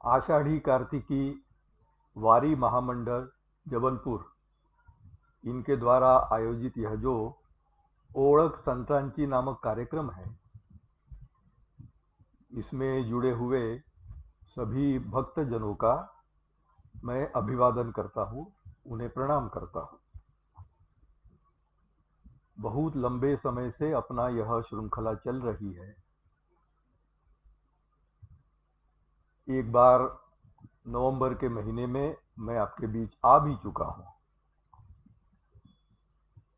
आषाढ़ी कार्तिकी वारी महामंडल जबलपुर इनके द्वारा आयोजित यह जो ओळख संक्रांति नामक कार्यक्रम है, इसमें जुड़े हुए सभी भक्तजनों का मैं अभिवादन करता हूँ, उन्हें प्रणाम करता हूँ। बहुत लंबे समय से अपना यह श्रृंखला चल रही है। एक बार नवंबर के महीने में मैं आपके बीच आ भी चुका हूँ।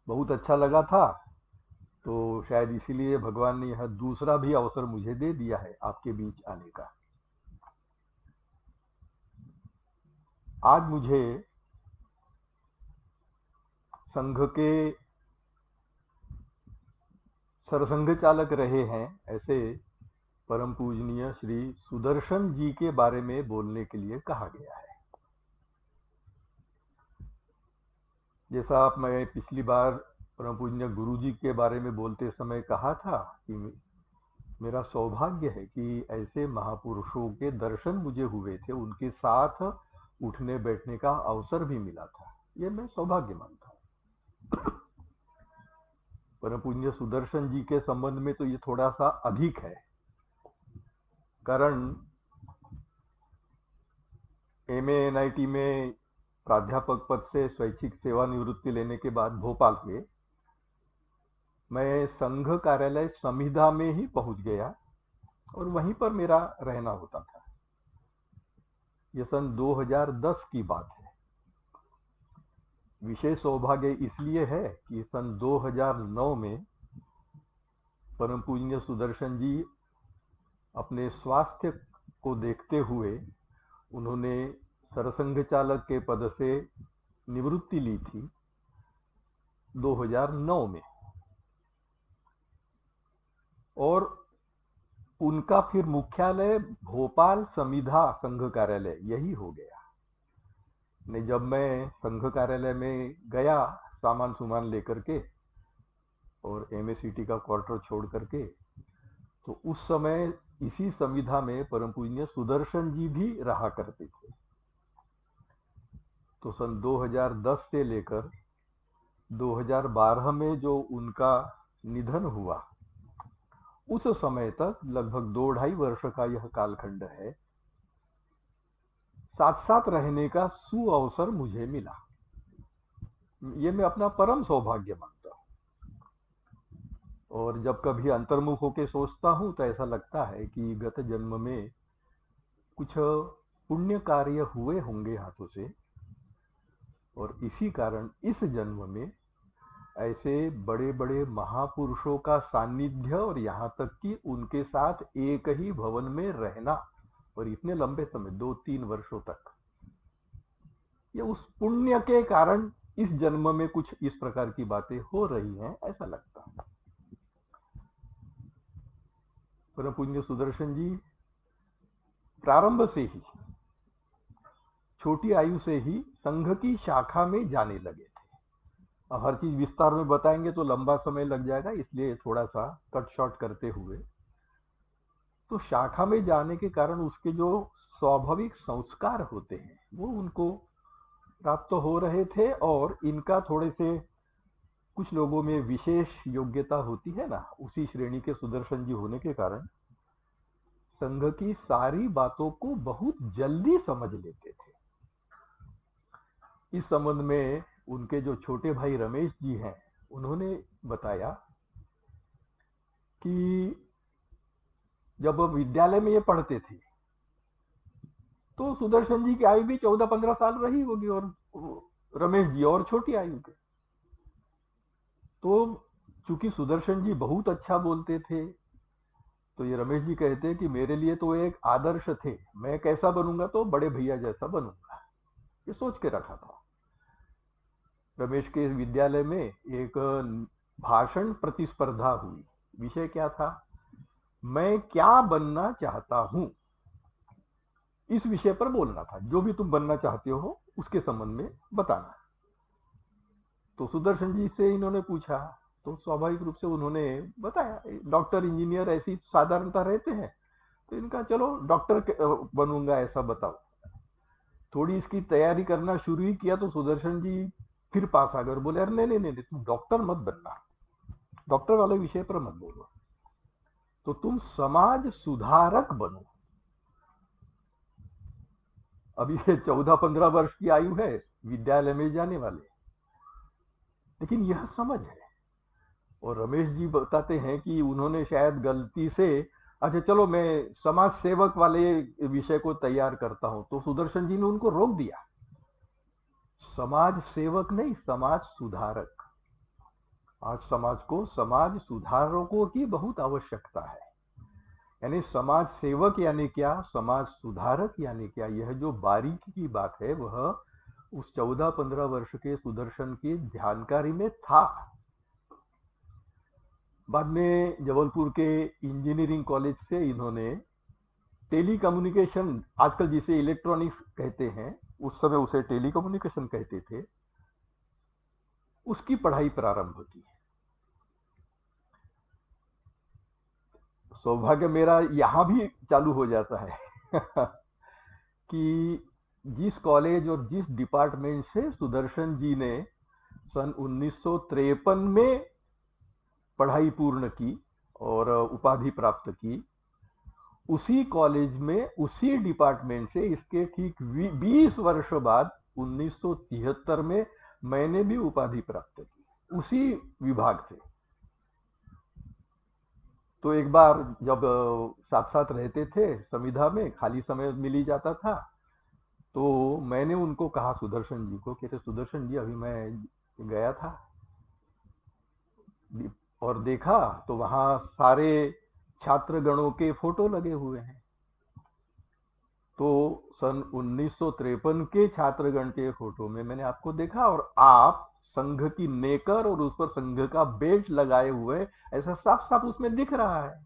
बहुत अच्छा लगा था, तो शायद इसीलिए भगवान ने यह दूसरा भी अवसर मुझे दे दिया है आपके बीच आने का। आज मुझे संघ के सरसंघ चालक रहे हैं ऐसे परम पूजनीय श्री सुदर्शन जी के बारे में बोलने के लिए कहा गया है। जैसा आप मैं पिछली बार परम पूजनीय गुरु जी के बारे में बोलते समय कहा था कि मेरा सौभाग्य है कि ऐसे महापुरुषों के दर्शन मुझे हुए थे, उनके साथ उठने बैठने का अवसर भी मिला था। ये मैं सौभाग्य मानता हूँ। परम पूज्य सुदर्शन जी के संबंध में तो ये थोड़ा सा अधिक है, कारण MA NIT में प्राध्यापक पद से स्वैच्छिक सेवानिवृत्ति लेने के बाद भोपाल में मैं संघ कार्यालय संविदा में ही पहुंच गया और वहीं पर मेरा रहना होता था। यह सन 2010 की बात है। विशेष सौभाग्य इसलिए है कि सन 2009 में परम पूज्य सुदर्शन जी अपने स्वास्थ्य को देखते हुए उन्होंने सरसंघ चालक के पद से निवृत्ति ली थी 2009 में, और उनका फिर मुख्यालय भोपाल संविदा संघ कार्यालय यही हो गया। ने जब मैं संघ कार्यालय में गया सामान सुमान लेकर के और MA सिटी का क्वार्टर छोड़ करके, तो उस समय इसी संविदा में परम पूज्य सुदर्शन जी भी रहा करते थे। तो सन 2010 से लेकर 2012 में जो उनका निधन हुआ, उस समय तक लगभग 2-2.5 वर्ष का यह कालखंड है, साथ साथ रहने का सुअवसर मुझे मिला। ये मैं अपना परम सौभाग्य मानता हूँ। और जब कभी अंतर्मुख होकर सोचता हूँ तो ऐसा लगता है कि गत जन्म में कुछ पुण्य कार्य हुए होंगे हाथों से, और इसी कारण इस जन्म में ऐसे बड़े बड़े महापुरुषों का सानिध्य और यहाँ तक कि उनके साथ एक ही भवन में रहना, और इतने लंबे समय 2-3 वर्षों तक, ये उस पुण्य के कारण इस जन्म में कुछ इस प्रकार की बातें हो रही हैं, ऐसा लगता है। परम पूज्य सुदर्शन जी प्रारंभ से ही, छोटी आयु से ही संघ की शाखा में जाने लगे थे। अब हर चीज विस्तार में बताएंगे तो लंबा समय लग जाएगा, इसलिए थोड़ा सा कट शॉर्ट करते हुए, तो शाखा में जाने के कारण उसके जो स्वाभाविक संस्कार होते हैं वो उनको प्राप्त हो रहे थे, और इनका थोड़े से कुछ लोगों में विशेष योग्यता होती है ना, उसी श्रेणी के सुदर्शन जी होने के कारण संघ की सारी बातों को बहुत जल्दी समझ लेते थे। इस संबंध में उनके जो छोटे भाई रमेश जी हैं, उन्होंने बताया कि जब विद्यालय में ये पढ़ते थे तो सुदर्शन जी की आयु भी 14-15 साल रही होगी, और रमेश जी और छोटी आयु के। तो चूंकि सुदर्शन जी बहुत अच्छा बोलते थे, तो ये रमेश जी कहते हैं कि मेरे लिए तो एक आदर्श थे, मैं कैसा बनूंगा तो बड़े भैया जैसा बनूंगा, ये सोच के रखा था। रमेश के विद्यालय में एक भाषण प्रतिस्पर्धा हुई। विषय क्या था? मैं क्या बनना चाहता हूं, इस विषय पर बोलना था। जो भी तुम बनना चाहते हो उसके संबंध में बताना। तो सुदर्शन जी से इन्होंने पूछा, तो स्वाभाविक रूप से उन्होंने बताया डॉक्टर इंजीनियर ऐसी साधारणता रहते हैं, तो इनका चलो डॉक्टर बनूंगा ऐसा बताओ। थोड़ी इसकी तैयारी करना शुरू ही किया तो सुदर्शन जी फिर पास आ गए और बोले, अरे नहीं नहीं नहीं, तुम डॉक्टर मत बनना, डॉक्टर वाले विषय पर मत बोलो, तो तुम समाज सुधारक बनो। अभी ये 14-15 वर्ष की आयु है, विद्यालय में जाने वाले, लेकिन यह समझ है। और रमेश जी बताते हैं कि उन्होंने शायद गलती से, अच्छा चलो मैं समाज सेवक वाले विषय को तैयार करता हूं, तो सुदर्शन जी ने उनको रोक दिया। समाज सेवक नहीं, समाज सुधारक। आज समाज को समाज सुधारकों की बहुत आवश्यकता है। यानी समाज सेवक यानी क्या, समाज सुधारक यानी क्या, यह जो बारीकी की बात है वह उस 14-15 वर्ष के सुदर्शन की जानकारी में था। बाद में जबलपुर के इंजीनियरिंग कॉलेज से इन्होंने टेली कम्युनिकेशन, आजकल जिसे इलेक्ट्रॉनिक्स कहते हैं, उस समय उसे टेली कम्युनिकेशन कहते थे, उसकी पढ़ाई प्रारंभ की। सौभाग्य मेरा यहां भी चालू हो जाता है कि जिस कॉलेज और जिस डिपार्टमेंट से सुदर्शन जी ने सन 1953 में पढ़ाई पूर्ण की और उपाधि प्राप्त की, उसी कॉलेज में उसी डिपार्टमेंट से इसके ठीक 20 वर्ष बाद 1973 में मैंने भी उपाधि प्राप्त की उसी विभाग से। तो एक बार जब साथ साथ रहते थे संविधा में, खाली समय मिल ही जाता था, तो मैंने उनको कहा सुदर्शन जी को, कहते सुदर्शन जी अभी मैं गया था और देखा तो वहां सारे छात्रगणों के फोटो लगे हुए हैं। तो सन 1953 के छात्रगण के फोटो में मैंने आपको देखा, और आप संघ की नेकर और उस पर संघ का बेल्ट लगाए हुए, ऐसा साफ साफ उसमें दिख रहा है।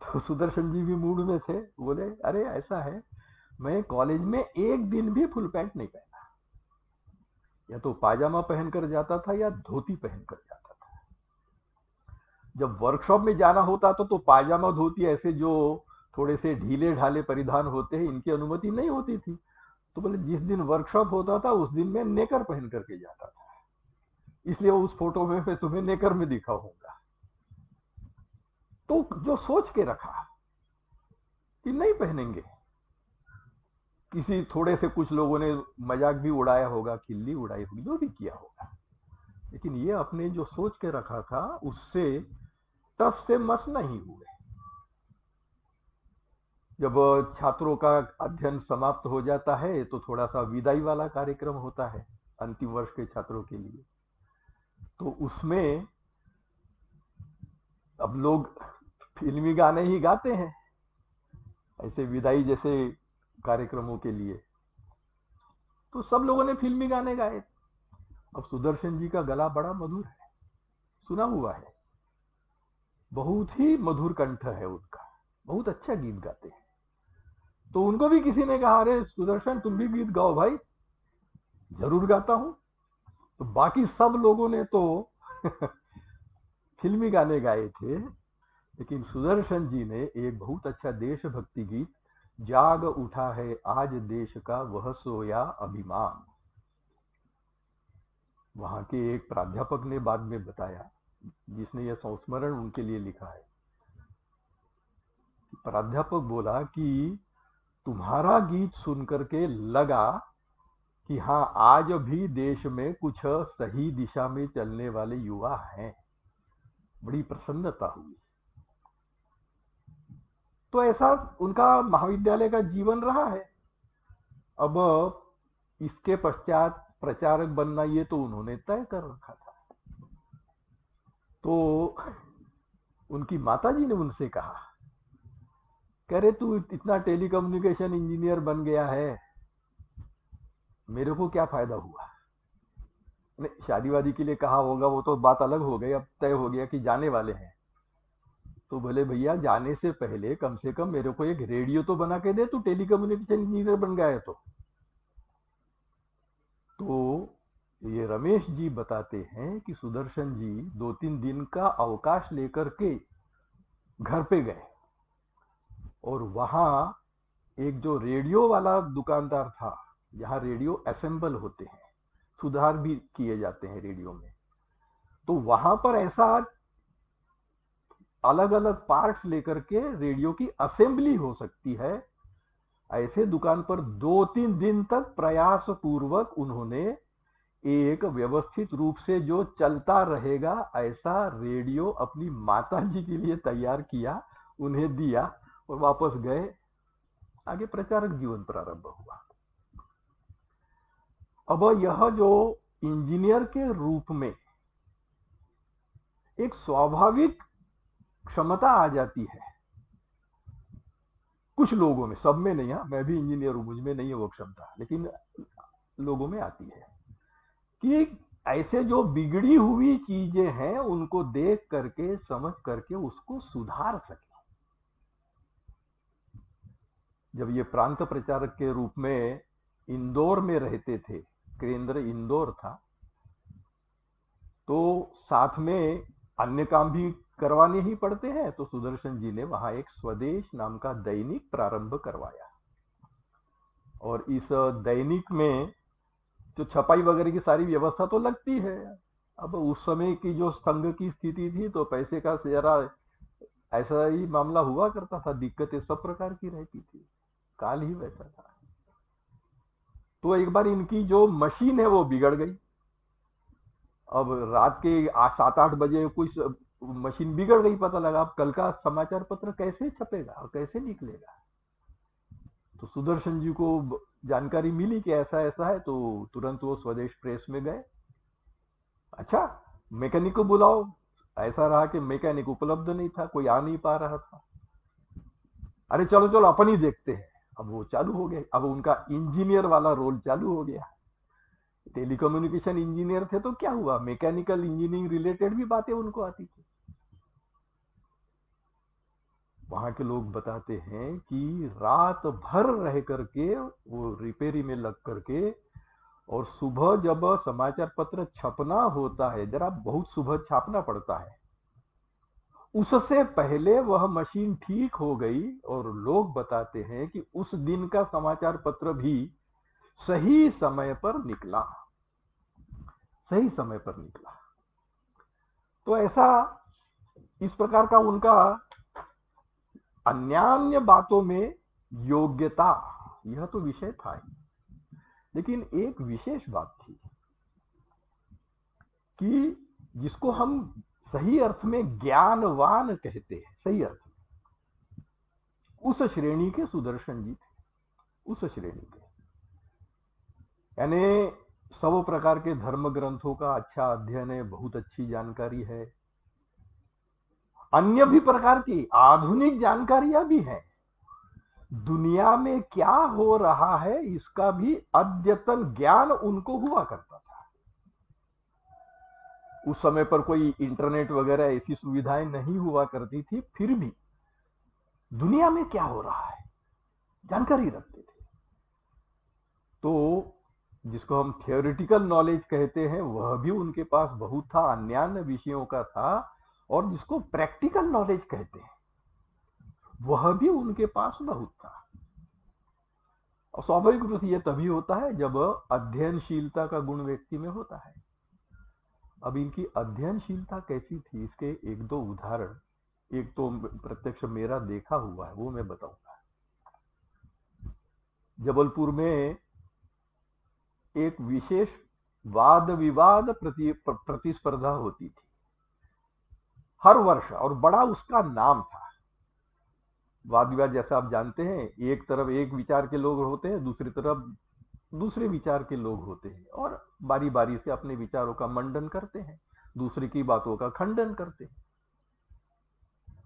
तो सुदर्शन जी भी मूड में थे, बोले अरे ऐसा है, मैं कॉलेज में एक दिन भी फुल पैंट नहीं पहना, या तो पायजामा पहनकर जाता था या धोती पहनकर जाता था। जब वर्कशॉप में जाना होता तो पायजामा धोती ऐसे जो थोड़े से ढीले ढाले परिधान होते हैं, इनकी अनुमति नहीं होती थी। तो बोले जिस दिन वर्कशॉप होता था उस दिन मैं नेकर पहन करके जाता था, इसलिए उस फोटो में मैं तुम्हें नेकर में दिखा होगा। तो जो सोच के रखा कि नहीं पहनेंगे, किसी थोड़े से कुछ लोगों ने मजाक भी उड़ाया होगा, खिल्ली उड़ाई होगी, जो भी किया होगा, लेकिन ये अपने जो सोच के रखा था उससे टस से मस नहीं हुए। जब छात्रों का अध्ययन समाप्त हो जाता है तो थोड़ा सा विदाई वाला कार्यक्रम होता है अंतिम वर्ष के छात्रों के लिए। तो उसमें अब लोग फिल्मी गाने ही गाते हैं ऐसे विदाई जैसे कार्यक्रमों के लिए, तो सब लोगों ने फिल्मी गाने गाए। अब सुदर्शन जी का गला बड़ा मधुर है, सुना हुआ है, बहुत ही मधुर कंठ है उनका, बहुत अच्छा गीत गाते हैं। तो उनको भी किसी ने कहा, अरे सुदर्शन तुम भी गीत गाओ भाई। जरूर गाता हूं। तो बाकी सब लोगों ने तो फिल्मी गाने गाए थे, लेकिन सुदर्शन जी ने एक बहुत अच्छा देशभक्ति गीत, जाग उठा है आज देश का वह सोया अभिमान, वहां के एक प्राध्यापक ने बाद में बताया, जिसने यह संस्मरण उनके लिए लिखा है। प्राध्यापक बोला कि तुम्हारा गीत सुनकर के लगा कि हाँ आज भी देश में कुछ सही दिशा में चलने वाले युवा हैं, बड़ी प्रसन्नता हुई। तो ऐसा उनका महाविद्यालय का जीवन रहा है। अब इसके पश्चात प्रचारक बनना ये तो उन्होंने तय कर रखा था। तो उनकी माताजी ने उनसे कहा, कह रहे तू इतना टेलीकम्युनिकेशन इंजीनियर बन गया है, मेरे को क्या फायदा हुआ। नहीं, शादी वादी के लिए कहा होगा, वो तो बात अलग हो गई, अब तय हो गया कि जाने वाले हैं। तो बोले भैया जाने से पहले कम से कम मेरे को एक रेडियो तो बना के दे, तू टेलीकम्युनिकेशन इंजीनियर बन गया है तो ये रमेश जी बताते हैं कि सुदर्शन जी 2-3 दिन का अवकाश लेकर के घर पे गए और वहां एक जो रेडियो वाला दुकानदार था, जहां रेडियो असेंबल होते हैं, सुधार भी किए जाते हैं रेडियो में, तो वहां पर ऐसा अलग अलग पार्ट्स लेकर के रेडियो की असेंबली हो सकती है, ऐसे दुकान पर 2-3 दिन तक प्रयास पूर्वक उन्होंने एक व्यवस्थित रूप से जो चलता रहेगा ऐसा रेडियो अपनी माता जी के लिए तैयार किया, उन्हें दिया और वापस गए। आगे प्रचारक जीवन प्रारंभ हुआ। अब यह जो इंजीनियर के रूप में एक स्वाभाविक क्षमता आ जाती है कुछ लोगों में, सब में नहीं, मैं भी इंजीनियर हूं, मुझ में नहीं है वो क्षमता, लेकिन लोगों में आती है कि ऐसे जो बिगड़ी हुई चीजें हैं उनको देख करके समझ करके उसको सुधार सके। जब ये प्रांत प्रचारक के रूप में इंदौर में रहते थे, केंद्र इंदौर था, तो साथ में अन्य काम भी करवाने ही पड़ते हैं, तो सुदर्शन जी ने वहां एक स्वदेश नाम का दैनिक प्रारंभ करवाया। और इस दैनिक में जो छपाई वगैरह की सारी व्यवस्था तो लगती है। अब उस समय की जो संघ की स्थिति थी तो पैसे का जरा ऐसा ही मामला हुआ करता था, दिक्कतें सब प्रकार की रहती थी, काल ही वैसा था। तो एक बार इनकी जो मशीन है वो बिगड़ गई। अब रात के 7-8 बजे कुछ मशीन बिगड़ गई, पता लगा अब कल का समाचार पत्र कैसे छपेगा और कैसे निकलेगा। तो सुदर्शन जी को जानकारी मिली कि ऐसा ऐसा है, तो तुरंत वो स्वदेश प्रेस में गए। अच्छा, मैकेनिक को बुलाओ। ऐसा रहा कि मैकेनिक उपलब्ध नहीं था, कोई आ नहीं पा रहा था। अरे चलो चलो अपन ही देखते हैं। अब वो चालू हो गए, अब उनका इंजीनियर वाला रोल चालू हो गया। टेलीकम्युनिकेशन इंजीनियर थे तो क्या हुआ, मैकेनिकल इंजीनियरिंग रिलेटेड भी बातें उनको आती थी। वहां के लोग बताते हैं कि रात भर रह करके वो रिपेयरी में लग करके, और सुबह जब समाचार पत्र छपना होता है, जरा बहुत सुबह छापना पड़ता है, उससे पहले वह मशीन ठीक हो गई। और लोग बताते हैं कि उस दिन का समाचार पत्र भी सही समय पर निकला, सही समय पर निकला। तो ऐसा इस प्रकार का उनका अन्यान्य बातों में योग्यता, यह तो विषय था ही। लेकिन एक विशेष बात थी कि जिसको हम सही अर्थ में ज्ञानवान कहते हैं, सही अर्थ में, उस श्रेणी के सुदर्शन जी थे, उस श्रेणी के। यानी सब प्रकार के धर्म ग्रंथों का अच्छा अध्ययन है, बहुत अच्छी जानकारी है, अन्य भी प्रकार की आधुनिक जानकारियां भी हैं, दुनिया में क्या हो रहा है इसका भी अद्यतन ज्ञान उनको हुआ करता था। उस समय पर कोई इंटरनेट वगैरह ऐसी सुविधाएं नहीं हुआ करती थी, फिर भी दुनिया में क्या हो रहा है जानकारी रखते थे। तो जिसको हम थियोरिटिकल नॉलेज कहते हैं वह भी उनके पास बहुत था, अन्य विषयों का था। और जिसको प्रैक्टिकल नॉलेज कहते हैं वह भी उनके पास बहुत था। और स्वाभाविक रूप से यह तभी होता है जब अध्ययनशीलता का गुण व्यक्ति में होता है। अब इनकी अध्ययनशीलता कैसी थी, इसके एक दो उदाहरण, एक तो प्रत्यक्ष मेरा देखा हुआ है वो मैं बताऊंगा। जबलपुर में एक विशेष वाद विवाद प्रतिस्पर्धा होती थी हर वर्ष, और बड़ा उसका नाम था। वाद विवाद जैसा आप जानते हैं, एक तरफ एक विचार के लोग होते हैं, दूसरी तरफ दूसरे विचार के लोग होते हैं, और बारी बारी से अपने विचारों का मंडन करते हैं, दूसरे की बातों का खंडन करते हैं।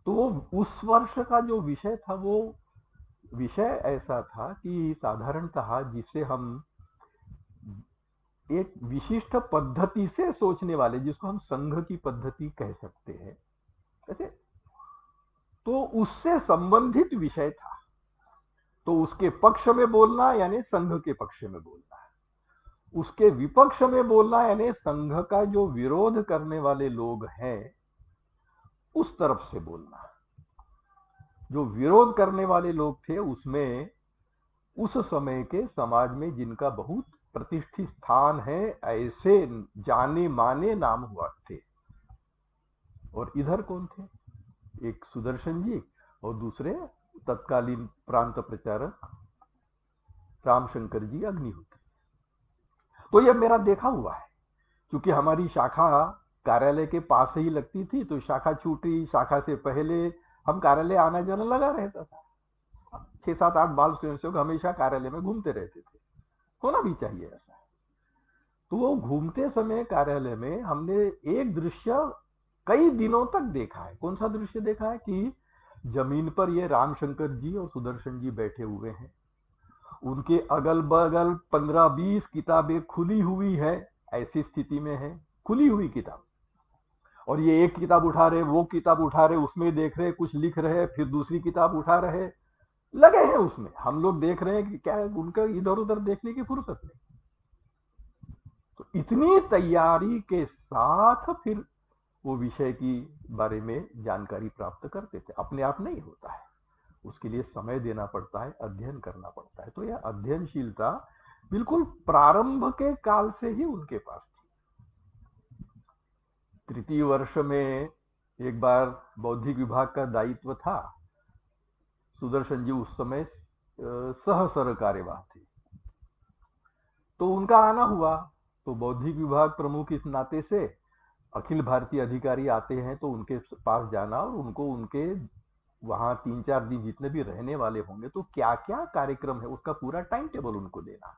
तो वो उस वर्ष का जो विषय था, वो विषय ऐसा था कि साधारणतः जिसे हम एक विशिष्ट पद्धति से सोचने वाले, जिसको हम संघ की पद्धति कह सकते हैं, ऐसे, तो उससे संबंधित विषय था। तो उसके पक्ष में बोलना यानी संघ के पक्ष में बोलना, उसके विपक्ष में बोलना यानी संघ का जो विरोध करने वाले लोग हैं उस तरफ से बोलना। जो विरोध करने वाले लोग थे उसमें उस समय के समाज में जिनका बहुत प्रतिष्ठित स्थान है, ऐसे जाने माने नाम हुआ थे। और इधर कौन थे? एक सुदर्शन जी और दूसरे तत्कालीन प्रांत प्रचारक रामशंकर जी अग्निहोत्री। तो यह मेरा देखा हुआ है, क्योंकि हमारी शाखा कार्यालय के पास ही लगती थी, तो शाखा छूटी, शाखा से पहले हम कार्यालय आना जाना लगा रहता था। 6 7 8 बाल स्वयंसेवक हमेशा कार्यालय में घूमते रहते थे, होना भी चाहिए ऐसा। तो वो घूमते समय कार्यालय में हमने एक दृश्य कई दिनों तक देखा है। कौन सा दृश्य देखा है? कि जमीन पर ये रामशंकर जी और सुदर्शन जी बैठे हुए हैं, उनके अगल बगल 15 20 किताबें खुली हुई है, ऐसी स्थिति में है, खुली हुई किताब। और ये एक किताब उठा रहे, वो किताब उठा रहे, उसमें देख रहे, कुछ लिख रहे, फिर दूसरी किताब उठा रहे, लगे हैं उसमें। हम लोग देख रहे हैं कि क्या उनका इधर उधर देखने की फुर्सत नहीं। तो इतनी तैयारी के साथ फिर वो विषय की बारे में जानकारी प्राप्त करते थे। अपने आप नहीं होता है, उसके लिए समय देना पड़ता है, अध्ययन करना पड़ता है। तो यह अध्ययनशीलता बिल्कुल प्रारंभ के काल से ही उनके पास थी। तृतीय वर्ष में एक बार बौद्धिक विभाग का दायित्व था। सुदर्शन जी उस समय सह कार्यवाह थे, तो उनका आना हुआ। तो बौद्धिक विभाग प्रमुख इस नाते से अखिल भारतीय अधिकारी आते हैं तो उनके पास जाना और उनको उनके वहां 3 4 दिन जितने भी रहने वाले होंगे तो क्या क्या कार्यक्रम है उसका पूरा टाइम टेबल उनको देना।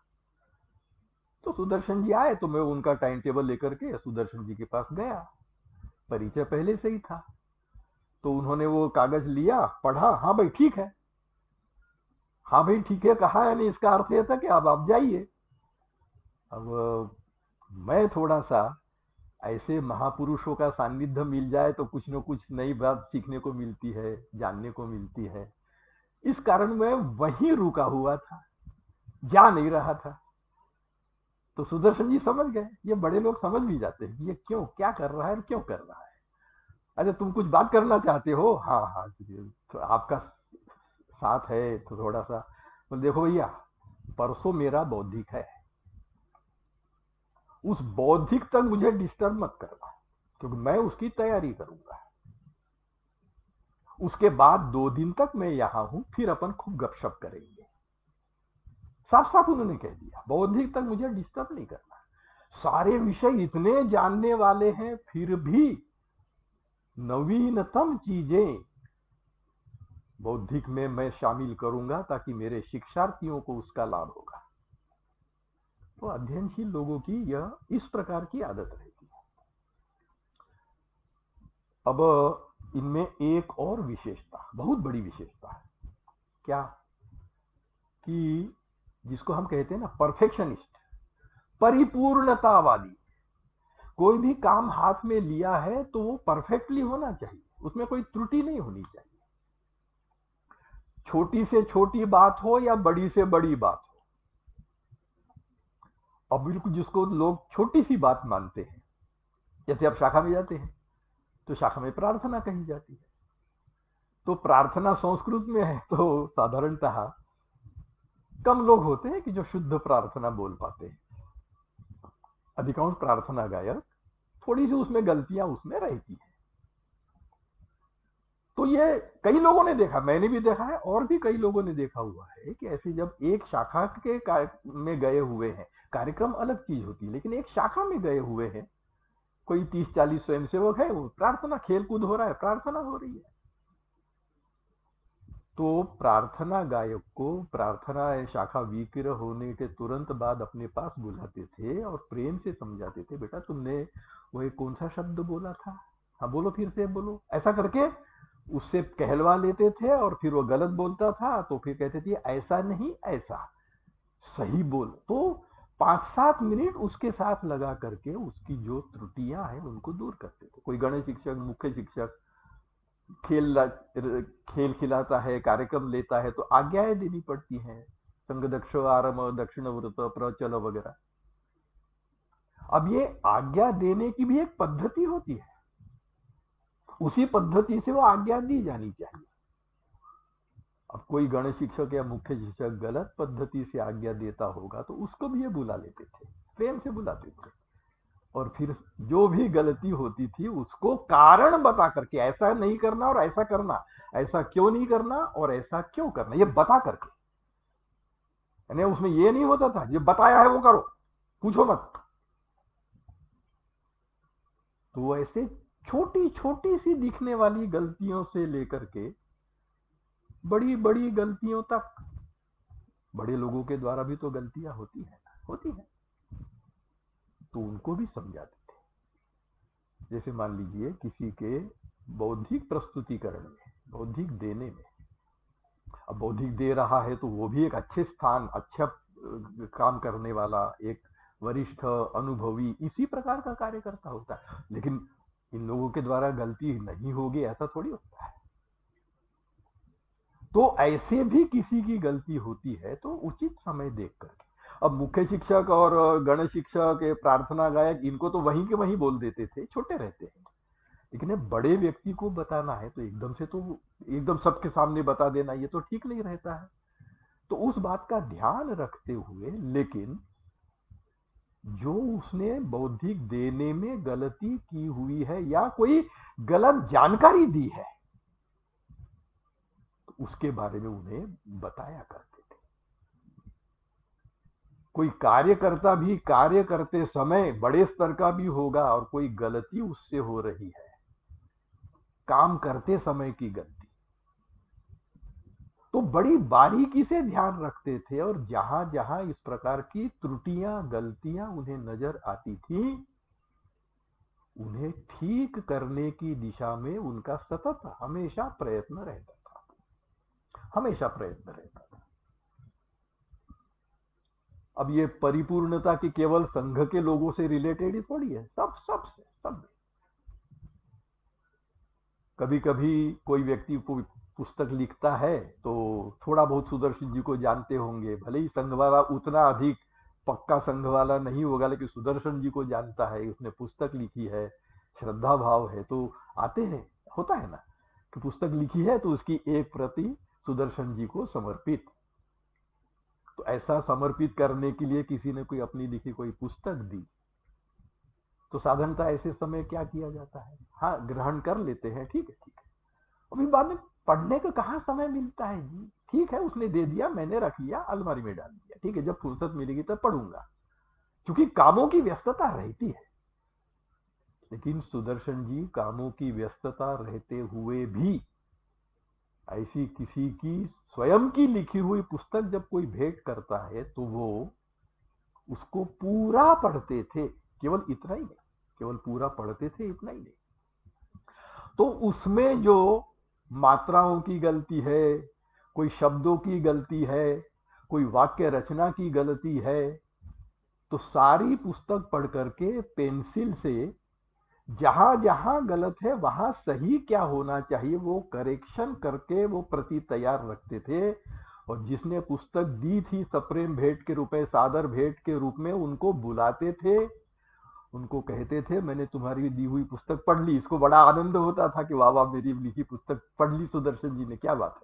तो सुदर्शन जी आए तो मैं उनका टाइम टेबल लेकर के सुदर्शन जी के पास गया। परिचय पहले से ही था, तो उन्होंने वो कागज लिया, पढ़ा, हाँ भाई ठीक है, हाँ भाई ठीक है कहा, यानी इसका अर्थ यह था कि अब आप जाइए। अब मैं थोड़ा सा ऐसे महापुरुषों का सानिध्य मिल जाए तो कुछ न कुछ नई बात सीखने को मिलती है, जानने को मिलती है, इस कारण मैं वहीं रुका हुआ था, जा नहीं रहा था। तो सुदर्शन जी समझ गए, ये बड़े लोग समझ भी जाते हैं कि ये क्यों क्या कर रहा है और क्यों कर रहा है। अच्छा तुम कुछ बात करना चाहते हो? हाँ हाँ तो आपका साथ है तो थोड़ा सा। तो देखो भैया, परसों मेरा बौद्धिक है, उस बौद्धिक तक मुझे डिस्टर्ब मत करना, क्योंकि मैं उसकी तैयारी करूंगा। उसके बाद 2 दिन तक मैं यहां हूं, फिर अपन खूब गपशप करेंगे। साफ साफ उन्होंने कह दिया, बौद्धिक तक मुझे डिस्टर्ब नहीं करना। सारे विषय इतने जानने वाले हैं, फिर भी नवीनतम चीजें बौद्धिक में मैं शामिल करूंगा ताकि मेरे शिक्षार्थियों को उसका लाभ होगा। तो अध्ययनशील लोगों की यह इस प्रकार की आदत रहती है। अब इनमें एक और विशेषता, बहुत बड़ी विशेषता है, क्या? कि जिसको हम कहते हैं ना परफेक्शनिस्ट, परिपूर्णतावादी। कोई भी काम हाथ में लिया है तो वो परफेक्टली होना चाहिए, उसमें कोई त्रुटि नहीं होनी चाहिए। छोटी से छोटी बात हो या बड़ी से बड़ी बात हो। अब बिल्कुल जिसको लोग छोटी सी बात मानते हैं, जैसे आप शाखा में जाते हैं तो शाखा में प्रार्थना कही जाती है, तो प्रार्थना संस्कृत में है, तो साधारणतः कम लोग होते हैं कि जो शुद्ध प्रार्थना बोल पाते हैं। अधिकांश प्रार्थना गायक थोड़ी सी उसमें गलतियां उसमें रहती है। तो ये कई लोगों ने देखा, मैंने भी देखा है और भी कई लोगों ने देखा हुआ है कि ऐसे जब एक शाखा के में गए हुए हैं, कार्यक्रम अलग चीज होती है, लेकिन एक शाखा में गए हुए हैं, कोई 30 40 स्वयंसेवक है, वो प्रार्थना खेल कूद हो रहा है, प्रार्थना हो रही है, तो प्रार्थना गायक को प्रार्थना शाखा विक्रय होने के तुरंत बाद अपने पास बुलाते थे और प्रेम से समझाते थे, बेटा तुमने वो कौन सा शब्द बोला था, हाँ बोलो, फिर से बोलो, ऐसा करके उससे कहलवा लेते थे। और फिर वो गलत बोलता था तो फिर कहते थे ऐसा नहीं ऐसा, सही बोल। तो 5 7 मिनट उसके साथ लगा करके उसकी जो त्रुटियां हैं उनको दूर करते थे। कोई गणित शिक्षक, मुख्य शिक्षक खेल खेल खिलाता है, कार्यक्रम लेता है तो आज्ञाएं देनी पड़ती हैं, संग दक्ष आरम, दक्षिण व्रत, प्रचल वगैरह। अब ये आज्ञा देने की भी एक पद्धति होती है, उसी पद्धति से वो आज्ञा दी जानी चाहिए। अब कोई गण शिक्षक या मुख्य शिक्षक गलत पद्धति से आज्ञा देता होगा तो उसको भी ये बुला लेते थे, प्रेम से बुलाते थे, और फिर जो भी गलती होती थी उसको कारण बता करके, ऐसा नहीं करना और ऐसा करना, ऐसा क्यों नहीं करना और ऐसा क्यों करना, ये बता करके। यानी उसमें ये नहीं होता था ये बताया है वो करो, पूछो मत। तो ऐसे छोटी छोटी सी दिखने वाली गलतियों से लेकर के बड़ी बड़ी गलतियों तक, बड़े लोगों के द्वारा भी तो गलतियां होती है, तो उनको भी समझाते थे। जैसे मान लीजिए किसी के बौद्धिक प्रस्तुतिकरण में, बौद्धिक देने में, अब बौद्धिक दे रहा है तो वो भी एक अच्छे स्थान, अच्छा काम करने वाला, एक वरिष्ठ अनुभवी इसी प्रकार का कार्यकर्ता होता है, लेकिन इन लोगों के द्वारा गलती नहीं होगी ऐसा थोड़ी होता है। तो ऐसे भी किसी की गलती होती है तो उचित समय देख करके, अब मुख्य शिक्षक और गण शिक्षक, प्रार्थना गायक, इनको तो वहीं के वहीं बोल देते थे, छोटे रहते हैं, लेकिन बड़े व्यक्ति को बताना है तो एकदम से, तो एकदम सबके सामने बता देना ये तो ठीक नहीं रहता है। तो उस बात का ध्यान रखते हुए, लेकिन जो उसने बौद्धिक देने में गलती की हुई है या कोई गलत जानकारी दी है तो उसके बारे में उन्हें बताया करते थे। कोई कार्यकर्ता भी कार्य करते समय बड़े स्तर का भी होगा और कोई गलती उससे हो रही है, काम करते समय की गलती, तो बड़ी बारीकी से ध्यान रखते थे, और जहां जहां इस प्रकार की त्रुटियां गलतियां उन्हें नजर आती थी उन्हें ठीक करने की दिशा में उनका सतत हमेशा प्रयत्न रहता था, हमेशा प्रयत्न रहता था। अब ये परिपूर्णता की केवल संघ के लोगों से रिलेटेड ही थोड़ी है, सब। कभी कभी कोई व्यक्ति को पुस्तक लिखता है तो थोड़ा बहुत सुदर्शन जी को जानते होंगे, भले ही संघ वाला उतना अधिक पक्का संघ वाला नहीं होगा, लेकिन सुदर्शन जी को जानता है, उसने पुस्तक लिखी है, श्रद्धा भाव है, तो आते हैं, होता है ना कि पुस्तक लिखी है तो उसकी एक प्रति सुदर्शन जी को समर्पित। तो ऐसा समर्पित करने के लिए किसी ने कोई अपनी लिखी कोई पुस्तक दी तो साधारणतः ऐसे समय क्या किया जाता है, हाँ ग्रहण कर लेते हैं, ठीक है ठीक है, अभी बाद में पढ़ने का कहाँ समय मिलता है जी, ठीक है उसने दे दिया, मैंने रख लिया, अलमारी में डाल दिया, ठीक है जब फुर्सत मिलेगी तब पढ़ूंगा, क्योंकि कामों की व्यस्तता रहती है। लेकिन सुदर्शन जी कामों की व्यस्तता रहते हुए भी ऐसी किसी की स्वयं की लिखी हुई पुस्तक जब कोई भेंट करता है तो वो उसको पूरा पढ़ते थे, केवल इतना ही नहीं, केवल पूरा पढ़ते थे इतना ही नहीं, तो उसमें जो मात्राओं की गलती है, कोई शब्दों की गलती है, कोई वाक्य रचना की गलती है, तो सारी पुस्तक पढ़ करके पेंसिल से जहां जहां गलत है वहां सही क्या होना चाहिए वो करेक्शन करके वो प्रति तैयार रखते थे, और जिसने पुस्तक दी थी सप्रेम भेंट के रूप में, सादर भेंट के रूप में, उनको बुलाते थे, उनको कहते थे मैंने तुम्हारी दी हुई पुस्तक पढ़ ली, इसको बड़ा आनंद होता था कि वाह वाह मेरी लिखी पुस्तक पढ़ ली सुदर्शन जी ने, क्या बात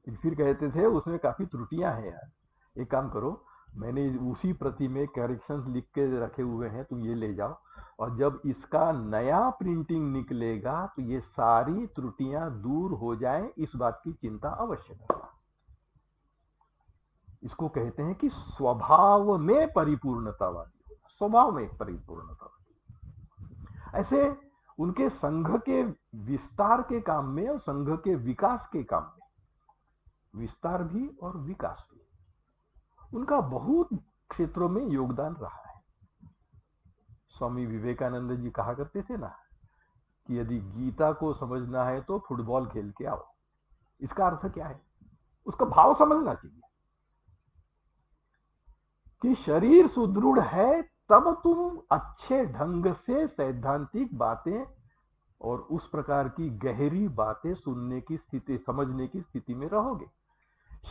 है। फिर कहते थे उसमें काफी त्रुटियां हैं यार, एक काम करो, मैंने उसी प्रति में करेक्शंस लिख के रखे हुए हैं, तुम ये ले जाओ, और जब इसका नया प्रिंटिंग निकलेगा तो ये सारी त्रुटियां दूर हो जाएं, इस बात की चिंता अवश्य करना। इसको कहते हैं कि स्वभाव में परिपूर्णता वाली, स्वभाव में परिपूर्णता वाली। ऐसे उनके संघ के विस्तार के काम में और संघ के विकास के काम में, विस्तार भी और विकास भी, उनका बहुत क्षेत्रों में योगदान रहा है। स्वामी विवेकानंद जी कहा करते थे ना कि यदि गीता को समझना है तो फुटबॉल खेल के आओ। इसका अर्थ क्या है, उसका भाव समझना चाहिए कि शरीर सुदृढ़ है तब तुम अच्छे ढंग से सैद्धांतिक बातें और उस प्रकार की गहरी बातें सुनने की स्थिति, समझने की स्थिति में रहोगे।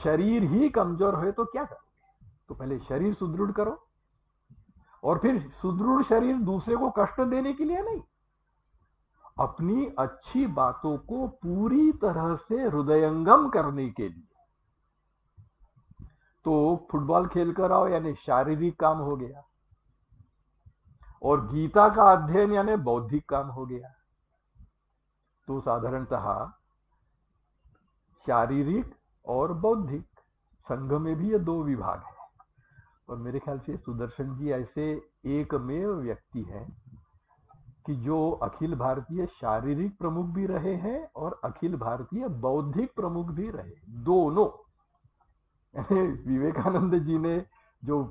शरीर ही कमजोर है तो क्या करोगे, तो पहले शरीर सुदृढ़ करो, और फिर सुदृढ़ शरीर दूसरे को कष्ट देने के लिए नहीं, अपनी अच्छी बातों को पूरी तरह से हृदयंगम करने के लिए, तो फुटबॉल खेलकर आओ यानी शारीरिक काम हो गया, और गीता का अध्ययन यानी बौद्धिक काम हो गया। तो साधारणतः शारीरिक और बौद्धिक, संघ में भी ये दो विभाग है। और मेरे ख्याल से सुदर्शन जी ऐसे एकमेव व्यक्ति हैं कि जो अखिल भारतीय शारीरिक प्रमुख भी रहे हैं और अखिल भारतीय बौद्धिक प्रमुख भी रहे, दोनों। विवेकानंद जी ने जो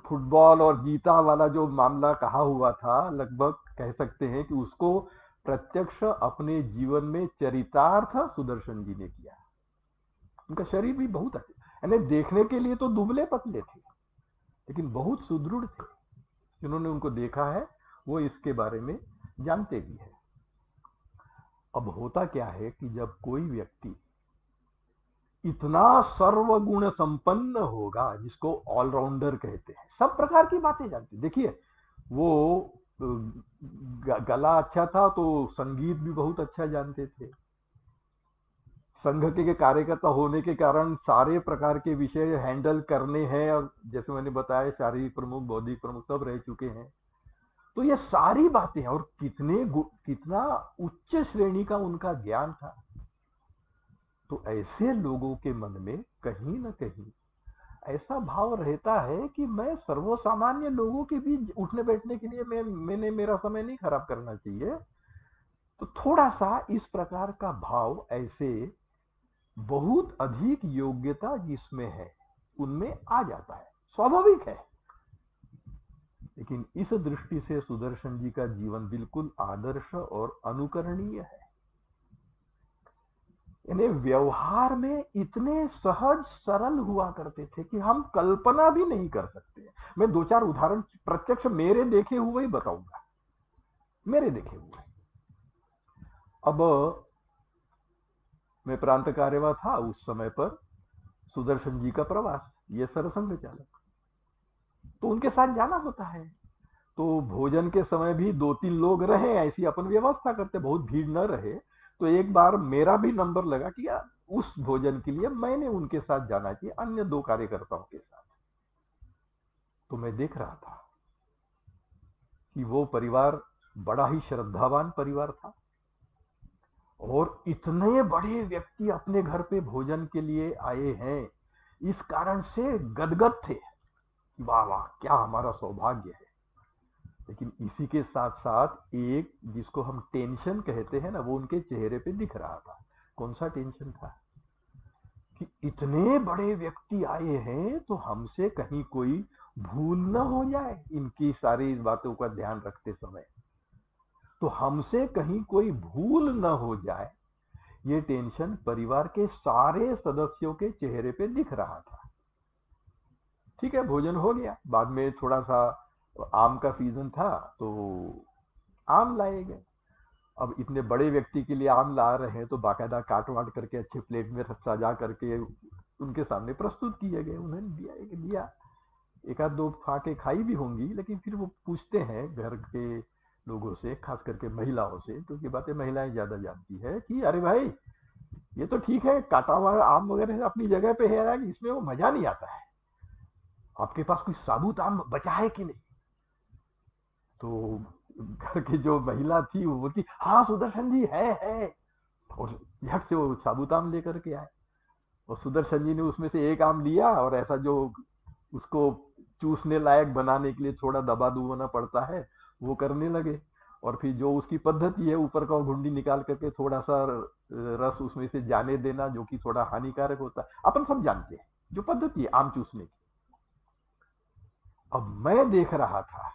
फुटबॉल और गीता वाला जो मामला कहा हुआ था, लगभग कह सकते हैं कि उसको प्रत्यक्ष अपने जीवन में चरितार्थ सुदर्शन जी ने किया। उनका शरीर भी बहुत अच्छा, यानी देखने के लिए तो दुबले पतले थे लेकिन बहुत सुदृढ़ थे। जिन्होंने उनको देखा है वो इसके बारे में जानते भी हैं। अब होता क्या है कि जब कोई व्यक्ति इतना सर्वगुण संपन्न होगा, जिसको ऑलराउंडर कहते हैं, सब प्रकार की बातें जानते, देखिए वो गला अच्छा था तो संगीत भी बहुत अच्छा जानते थे। संघ के कार्यकर्ता होने के कारण सारे प्रकार के विषय हैंडल करने हैं, और जैसे मैंने बताया शारीरिक प्रमुख बौद्धिक प्रमुख सब रह चुके हैं। तो ये सारी बातें हैं, और कितना उच्च श्रेणी का उनका ज्ञान था। तो ऐसे लोगों के मन में कहीं ना कहीं ऐसा भाव रहता है कि मैं सर्वसामान्य लोगों के बीच उठने बैठने के लिए मैंने मेरा समय नहीं खराब करना चाहिए। तो थोड़ा सा इस प्रकार का भाव ऐसे बहुत अधिक योग्यता जिसमें है उनमें आ जाता है, स्वाभाविक है। लेकिन इस दृष्टि से सुदर्शन जी का जीवन बिल्कुल आदर्श और अनुकरणीय है। यानी व्यवहार में इतने सहज सरल हुआ करते थे कि हम कल्पना भी नहीं कर सकते। मैं दो चार उदाहरण प्रत्यक्ष मेरे देखे हुए ही बताऊंगा, मेरे देखे हुए। अब मैं प्रांत कार्यवाह था उस समय पर, सुदर्शन जी का प्रवास, ये सरसंघ चालक, तो उनके साथ जाना होता है। तो भोजन के समय भी दो तीन लोग रहे, ऐसी अपन व्यवस्था करते, बहुत भीड़ न रहे। तो एक बार मेरा भी नंबर लगा कि यार उस भोजन के लिए मैंने उनके साथ जाना चाहिए, अन्य दो कार्यकर्ताओं के साथ। तो मैं देख रहा था कि वो परिवार बड़ा ही श्रद्धावान परिवार था, और इतने बड़े व्यक्ति अपने घर पे भोजन के लिए आए हैं, इस कारण से गदगद थे। वाह वाह, क्या हमारा सौभाग्य है। लेकिन इसी के साथ साथ एक जिसको हम टेंशन कहते हैं ना, वो उनके चेहरे पे दिख रहा था। कौन सा टेंशन था कि इतने बड़े व्यक्ति आए हैं तो हमसे कहीं कोई भूल न हो जाए, इनकी सारी बातों का ध्यान रखते समय तो हमसे कहीं कोई भूल न हो जाए। ये टेंशन परिवार के सारे सदस्यों के चेहरे पे दिख रहा था। ठीक है, भोजन हो गया, बाद में थोड़ा सा आम का सीजन था तो आम लाए गए। अब इतने बड़े व्यक्ति के लिए आम ला रहे हैं तो बाकायदा काट वाट करके अच्छे प्लेट में सजा करके उनके सामने प्रस्तुत किए गए। उन्होंने दिया, एक आध दो फाके खाई भी होंगी, लेकिन फिर वो पूछते हैं घर के लोगों से, खास करके महिलाओं से, क्योंकि बातें महिलाएं ज्यादा जानती है, कि अरे भाई ये तो ठीक है, काटा हुआ आम वगैरह अपनी जगह पे है, इसमें वो मजा नहीं आता है, आपके पास कोई साबुत आम बचा है कि नहीं। तो घर की जो महिला थी वो बोलती, हाँ सुदर्शन जी है, और झट से वो साबुत आम लेकर के आए। और सुदर्शन जी ने उसमें से एक आम लिया, और ऐसा जो उसको चूसने लायक बनाने के लिए थोड़ा दबा दुबाना पड़ता है वो करने लगे। और फिर जो उसकी पद्धति है, ऊपर का घुंडी निकाल करके थोड़ा सा रस उसमें से जाने देना, जो कि थोड़ा हानिकारक होता है, अपन सब जानते हैं जो पद्धति है आम चूसने की। अब मैं देख रहा था,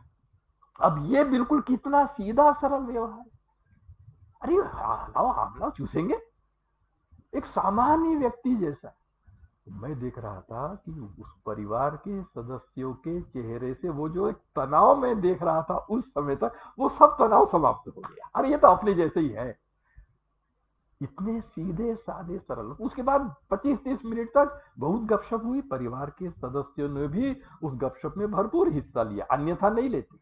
अब ये बिल्कुल कितना सीधा सरल व्यवहार। अरे लाओ आम लाओ, चूसेंगे, एक सामान्य व्यक्ति जैसा। मैं देख रहा था कि उस परिवार के सदस्यों के चेहरे से वो जो एक तनाव मैं देख रहा था उस समय तक, वो सब तनाव समाप्त हो गया। अरे ये तो अपने जैसे ही है, इतने सीधे साधे सरल। उसके बाद 25-30 मिनट तक बहुत गपशप हुई, परिवार के सदस्यों ने भी उस गपशप में भरपूर हिस्सा लिया, अन्यथा नहीं लेते,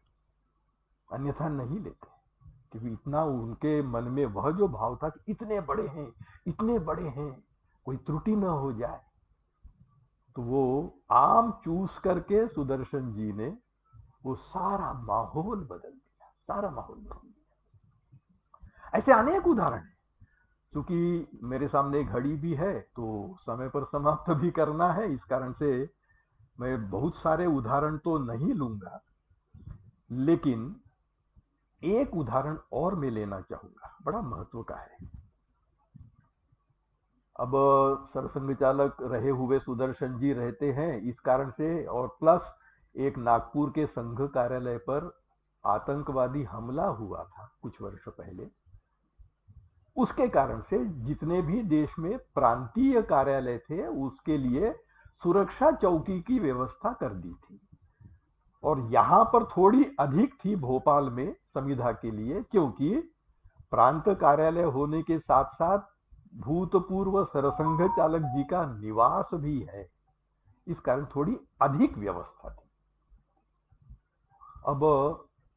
अन्यथा नहीं लेते, क्योंकि इतना उनके मन में वह जो भाव था कि इतने बड़े हैं, इतने बड़े हैं, कोई त्रुटि न हो जाए। तो वो आम चूस करके सुदर्शन जी ने वो सारा माहौल बदल दिया, सारा माहौल बदल दिया। ऐसे अनेक उदाहरण हैं। क्योंकि मेरे सामने घड़ी भी है तो समय पर समाप्त भी करना है, इस कारण से मैं बहुत सारे उदाहरण तो नहीं लूंगा, लेकिन एक उदाहरण और मैं लेना चाहूंगा, बड़ा महत्व का है। अब सरसंघ चालक रहे हुए सुदर्शन जी रहते हैं, इस कारण से, और प्लस एक नागपुर के संघ कार्यालय पर आतंकवादी हमला हुआ था कुछ वर्ष पहले। उसके कारण से जितने भी देश में प्रांतीय कार्यालय थे उसके लिए सुरक्षा चौकी की व्यवस्था कर दी थी। और यहां पर थोड़ी अधिक थी भोपाल में संविधा के लिए, क्योंकि प्रांत कार्यालय होने के साथ साथ भूतपूर्व सरसंघ चालक जी का निवास भी है, इस कारण थोड़ी अधिक व्यवस्था थी। अब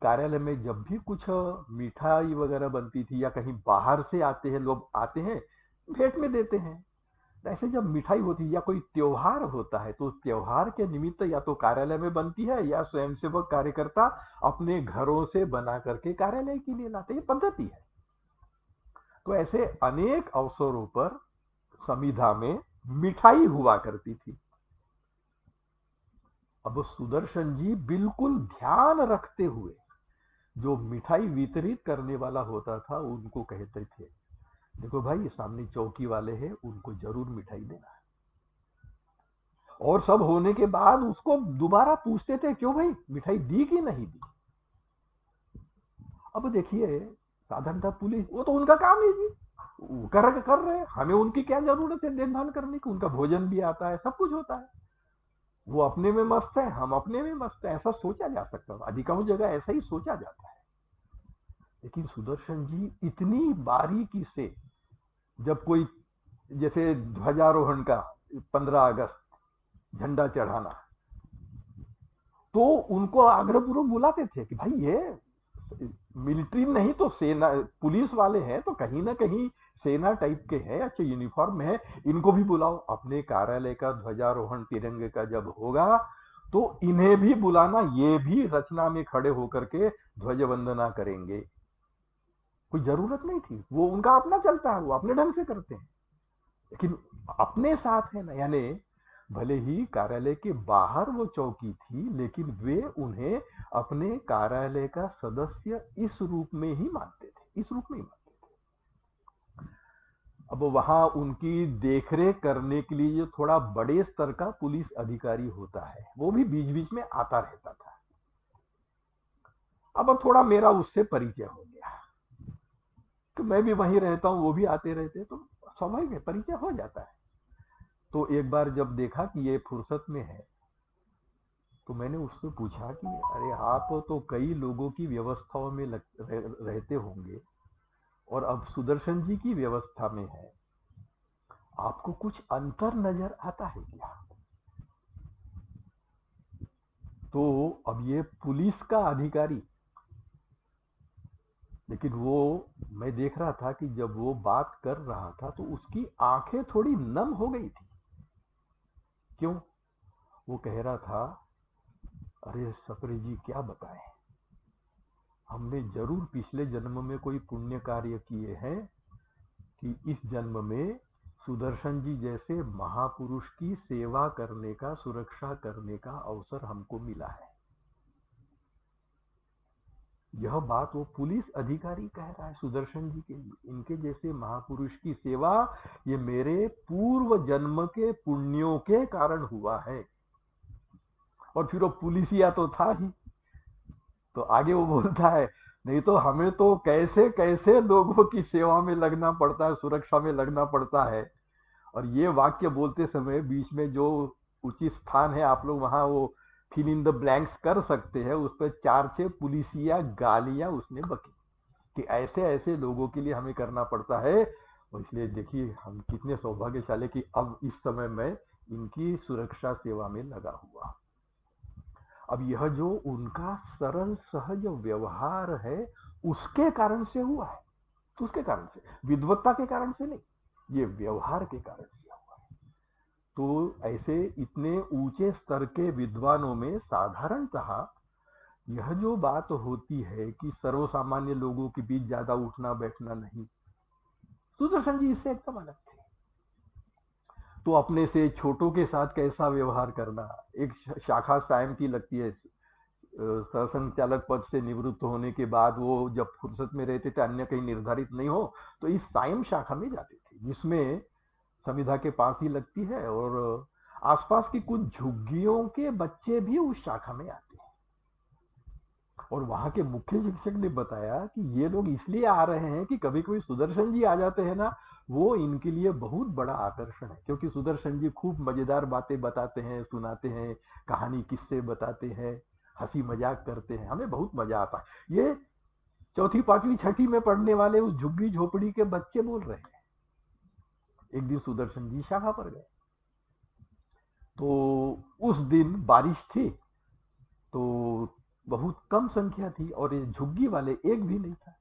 कार्यालय में जब भी कुछ मिठाई वगैरह बनती थी या कहीं बाहर से आते हैं लोग, आते हैं भेंट में देते हैं, ऐसे जब मिठाई होती है या कोई त्योहार होता है तो उस त्योहार के निमित्त या तो कार्यालय में बनती है या स्वयंसेवक कार्यकर्ता अपने घरों से बना करके कार्यालय के लिए लाते, ये पद्धति है। तो ऐसे अनेक अवसरों पर संविधा में मिठाई हुआ करती थी। अब सुदर्शन जी बिल्कुल ध्यान रखते हुए जो मिठाई वितरित करने वाला होता था उनको कहते थे, देखो भाई ये सामने चौकी वाले हैं, उनको जरूर मिठाई देना है। और सब होने के बाद उसको दोबारा पूछते थे, क्यों भाई मिठाई दी कि नहीं दी। अब देखिए, साधारणतः पुलिस, वो तो उनका काम है जी, वो कर रहे हैं, हमें उनकी क्या जरूरत है देखभाल करने की, उनका भोजन भी आता है, सब कुछ होता है, वो अपने में मस्त है, हम अपने में मस्त है, ऐसा सोचा जा सकता है, अधिकांश जगह ऐसा ही सोचा जाता है। लेकिन सुदर्शन जी इतनी बारीकी से, जब कोई जैसे ध्वजारोहण का 15 अगस्त झंडा चढ़ाना, तो उनको आग्रहपूर्वक बुलाते थे कि भाई ये मिलिट्री नहीं तो सेना, पुलिस वाले हैं तो कहीं ना कहीं सेना टाइप के हैं, अच्छे यूनिफॉर्म में है, इनको भी बुलाओ। अपने कार्यालय का ध्वजारोहण तिरंगे का जब होगा तो इन्हें भी बुलाना, ये भी रचना में खड़े होकर के ध्वज वंदना करेंगे। कोई जरूरत नहीं थी, वो उनका अपना चलता है, वो अपने ढंग से करते हैं। लेकिन अपने साथ है ना, यानी भले ही कार्यालय के बाहर वो चौकी थी, लेकिन वे उन्हें अपने कार्यालय का सदस्य इस रूप में ही मानते थे, इस रूप में ही मानते थे। अब वहां उनकी देखरेख करने के लिए जो थोड़ा बड़े स्तर का पुलिस अधिकारी होता है, वो भी बीच बीच में आता रहता था। अब थोड़ा मेरा उससे परिचय हो गया, तो मैं भी वहीं रहता हूँ, वो भी आते रहते, तो स्वाभाविक है, परिचय हो जाता है। तो एक बार जब देखा कि ये फुर्सत में है, तो मैंने उससे पूछा कि अरे आप तो कई लोगों की व्यवस्थाओं में रहते होंगे, और अब सुदर्शन जी की व्यवस्था में है, आपको कुछ अंतर नजर आता है क्या। तो अब ये पुलिस का अधिकारी, लेकिन वो, मैं देख रहा था कि जब वो बात कर रहा था तो उसकी आंखें थोड़ी नम हो गई थी। क्यों। वो कह रहा था, अरे सप्रे जी क्या बताएं, हमने जरूर पिछले जन्म में कोई पुण्य कार्य किए हैं कि इस जन्म में सुदर्शन जी जैसे महापुरुष की सेवा करने का, सुरक्षा करने का अवसर हमको मिला है। यह बात वो पुलिस अधिकारी कह रहा है सुदर्शन जी के लिए, इनके जैसे महापुरुष की सेवा ये मेरे पूर्व जन्म के पुण्यों के कारण हुआ है। और फिर वो पुलिसिया तो था ही, तो आगे वो बोलता है, नहीं तो हमें तो कैसे कैसे लोगों की सेवा में लगना पड़ता है, सुरक्षा में लगना पड़ता है। और ये वाक्य बोलते समय बीच में जो उचित स्थान है, आप लोग वहां वो फिल इन द ब्लैंक्स कर सकते हैं, उस पर 4-6 पुलिसिया गालियां उसने बकी कि ऐसे ऐसे लोगों के लिए हमें करना पड़ता है। और इसलिए देखिए हम कितने सौभाग्यशाली कि अब इस समय मैं इनकी सुरक्षा सेवा में लगा हुआ। अब यह जो उनका सरल सहज व्यवहार है, उसके कारण से हुआ है, उसके कारण से, विद्वत्ता के कारण से नहीं, ये व्यवहार के कारण से हुआ है। तो ऐसे इतने ऊंचे स्तर के विद्वानों में साधारणतः यह जो बात होती है कि सर्वसामान्य लोगों के बीच ज्यादा उठना बैठना नहीं, सुदर्शन जी इससे एकदम अलग थे। तो अपने से छोटों के साथ कैसा व्यवहार करना, एक शाखा सायम की लगती है, सरसंघचालक पद से निवृत्त होने के बाद वो जब फुर्सत में रहते थे, अन्य कहीं निर्धारित नहीं हो, तो इस सायम शाखा में जाते थे, जिसमें संविधा के पास ही लगती है, और आसपास की कुछ झुग्गियों के बच्चे भी उस शाखा में आते हैं। और वहां के मुख्य शिक्षक ने बताया कि ये लोग इसलिए आ रहे हैं कि कभी कभी सुदर्शन जी आ जाते हैं ना, वो इनके लिए बहुत बड़ा आकर्षण है, क्योंकि सुदर्शन जी खूब मजेदार बातें बताते हैं, सुनाते हैं, कहानी किस्से बताते हैं, हंसी मजाक करते हैं, हमें बहुत मजा आता है। ये चौथी पांचवी छठी में पढ़ने वाले उस झुग्गी झोपड़ी के बच्चे बोल रहे हैं। एक दिन सुदर्शन जी शाखा पर गए, तो उस दिन बारिश थी, तो बहुत कम संख्या थी और ये झुग्गी वाले एक भी नहीं था।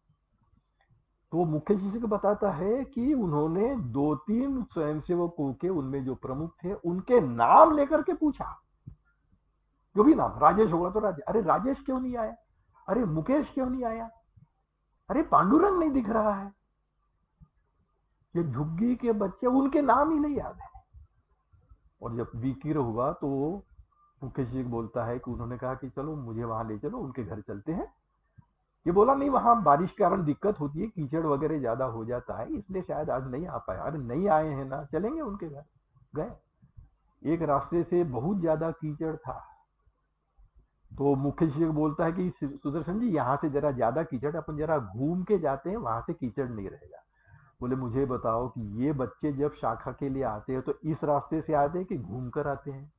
तो मुख्य शिक्षक बताता है कि उन्होंने दो तीन स्वयंसेवकों के, उनमें जो प्रमुख थे, उनके नाम लेकर के पूछा, जो भी नाम, राजेश होगा तो राजेश, अरे राजेश क्यों नहीं आया, अरे मुकेश क्यों नहीं आया, अरे पांडुरंग नहीं दिख रहा है। ये झुग्गी के बच्चे, उनके नाम ही नहीं याद है। और जब बीकीर हुआ तो मुकेश जी बोलता है कि उन्होंने कहा कि चलो मुझे वहां ले चलो, उनके घर चलते हैं। ये बोला नहीं, वहां बारिश के कारण दिक्कत होती है, कीचड़ वगैरह ज्यादा हो जाता है, इसलिए शायद आज नहीं आ पाया। अरे नहीं आए हैं ना, चलेंगे उनके घर। गए, एक रास्ते से बहुत ज्यादा कीचड़ था, तो मुख्य शिक्षक बोलता है कि सुदर्शन जी यहाँ से जरा ज्यादा कीचड़, अपन जरा घूम के जाते हैं, वहां से कीचड़ नहीं रहेगा। बोले मुझे बताओ कि ये बच्चे जब शाखा के लिए आते हैं तो इस रास्ते से आते हैं कि घूम कर आते हैं?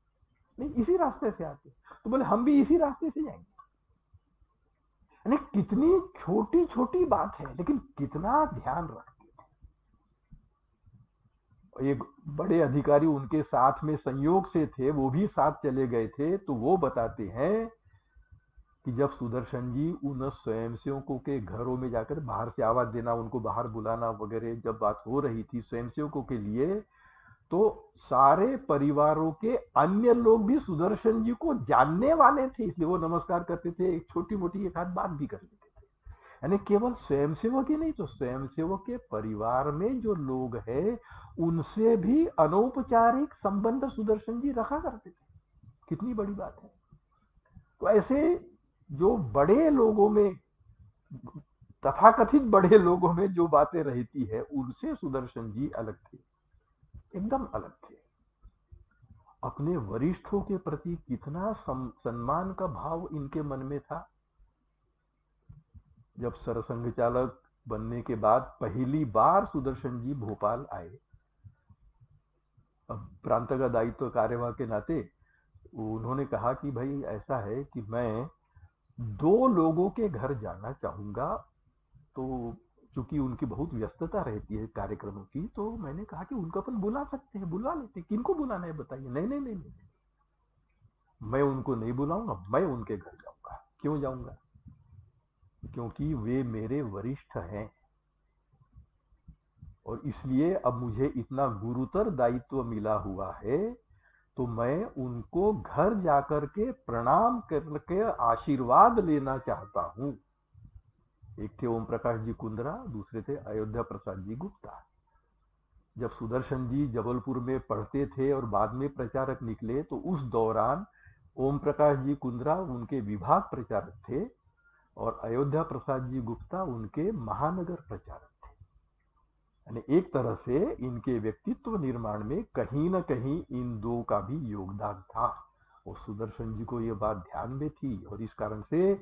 नहीं, इसी रास्ते से आते हैं। तो बोले हम भी इसी रास्ते से जाएंगे। यानी कितनी छोटी छोटी बात है, लेकिन कितना ध्यान रखते हैं। एक बड़े अधिकारी उनके साथ में संयोग से थे, वो भी साथ चले गए थे, तो वो बताते हैं कि जब सुदर्शन जी उन स्वयंसेवकों के घरों में जाकर बाहर से आवाज देना, उनको बाहर बुलाना वगैरह जब बात हो रही थी स्वयंसेवकों के लिए, तो सारे परिवारों के अन्य लोग भी सुदर्शन जी को जानने वाले थे, इसलिए वो नमस्कार करते थे, एक छोटी मोटी एक आध बात भी कर लेते थे। यानी केवल स्वयंसेवक ही नहीं, तो स्वयंसेवक के परिवार में जो लोग हैं उनसे भी अनौपचारिक संबंध सुदर्शन जी रखा करते थे। कितनी बड़ी बात है। तो ऐसे जो बड़े लोगों में, तथाकथित बड़े लोगों में जो बातें रहती है, उनसे सुदर्शन जी अलग थे, एकदम अलग थे। अपने वरिष्ठों के प्रति कितना सम्मान का भाव इनके मन में था। जब सरसंघ चालक बनने के बाद पहली बार सुदर्शन जी भोपाल आए, अब प्रांत का दायित्व कार्यवाह के नाते उन्होंने कहा कि भाई ऐसा है कि मैं दो लोगों के घर जाना चाहूंगा, तो चूंकि उनकी बहुत व्यस्तता रहती है कार्यक्रमों की, तो मैंने कहा कि उनको अपन बुला सकते हैं, बुला लेते हैं। किनको बुलाना है बताइए? नहीं नहीं नहीं नहीं, मैं उनको नहीं बुलाऊंगा, मैं उनके घर जाऊंगा। क्यों जाऊंगा? क्योंकि वे मेरे वरिष्ठ हैं, और इसलिए अब मुझे इतना गुरुतर दायित्व मिला हुआ है, तो मैं उनको घर जाकर के प्रणाम करके आशीर्वाद लेना चाहता हूं। एक थे ओम प्रकाश जी कुंद्रा, दूसरे थे अयोध्या प्रसाद जी गुप्ता। जब सुदर्शन जी जबलपुर में पढ़ते थे और बाद में प्रचारक निकले, तो उस दौरान ओम प्रकाश जी कुंद्रा उनके विभाग प्रचारक थे और अयोध्या प्रसाद जी गुप्ता उनके महानगर प्रचारक थे। यानी एक तरह से इनके व्यक्तित्व निर्माण में कहीं न कहीं इन दो का भी योगदान था, और सुदर्शन जी को यह बात ध्यान में थी, और इस कारण से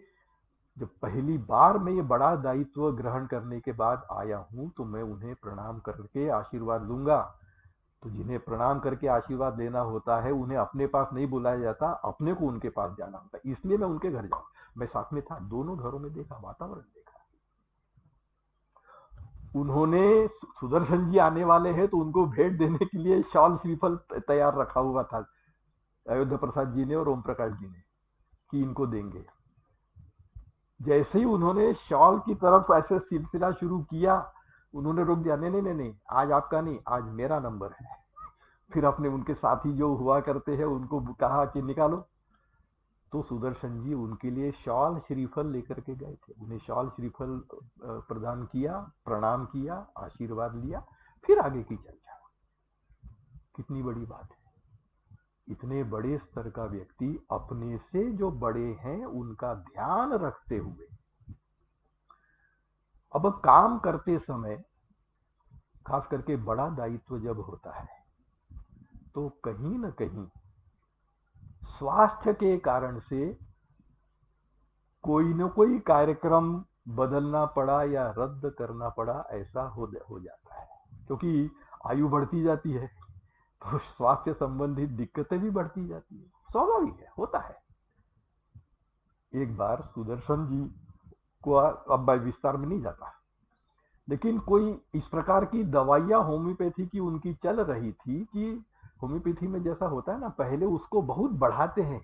जब पहली बार मैं ये बड़ा दायित्व ग्रहण करने के बाद आया हूं, तो मैं उन्हें प्रणाम करके आशीर्वाद लूंगा। तो जिन्हें प्रणाम करके आशीर्वाद लेना होता है, उन्हें अपने पास नहीं बुलाया जाता, अपने को उनके पास जाना होता है, इसलिए मैं उनके घर जाऊं। मैं साथ में था, दोनों घरों में देखा, वातावरण देखा। उन्होंने, सुदर्शन जी आने वाले हैं तो उनको भेंट देने के लिए शॉल श्रीफल तैयार रखा हुआ था अयोध्या प्रसाद जी ने और ओम प्रकाश जी ने, कि इनको देंगे। जैसे ही उन्होंने शॉल की तरफ ऐसे सिलसिला शुरू किया, उन्होंने रोक दिया, नहीं नहीं नहीं नहीं, आज आपका नहीं, आज मेरा नंबर है। फिर अपने उनके साथी जो हुआ करते हैं उनको कहा कि निकालो। तो सुदर्शन जी उनके लिए शॉल श्रीफल लेकर के गए थे, उन्हें शॉल श्रीफल प्रदान किया, प्रणाम किया, आशीर्वाद लिया, फिर आगे की चर्चा। कितनी बड़ी बात है, इतने बड़े स्तर का व्यक्ति अपने से जो बड़े हैं उनका ध्यान रखते हुए अब काम करते समय, खास करके बड़ा दायित्व जब होता है तो कहीं न कहीं स्वास्थ्य के कारण से कोई न कोई कार्यक्रम बदलना पड़ा या रद्द करना पड़ा, ऐसा हो जाता है। क्योंकि आयु बढ़ती जाती है तो स्वास्थ्य संबंधित दिक्कतें भी बढ़ती जाती है, स्वाभाविक है, होता है। एक बार सुदर्शन जी को, अब मैं विस्तार में नहीं जाता, लेकिन कोई इस प्रकार की दवाइयां होम्योपैथी की उनकी चल रही थी कि होम्योपैथी में जैसा होता है ना, पहले उसको बहुत बढ़ाते हैं,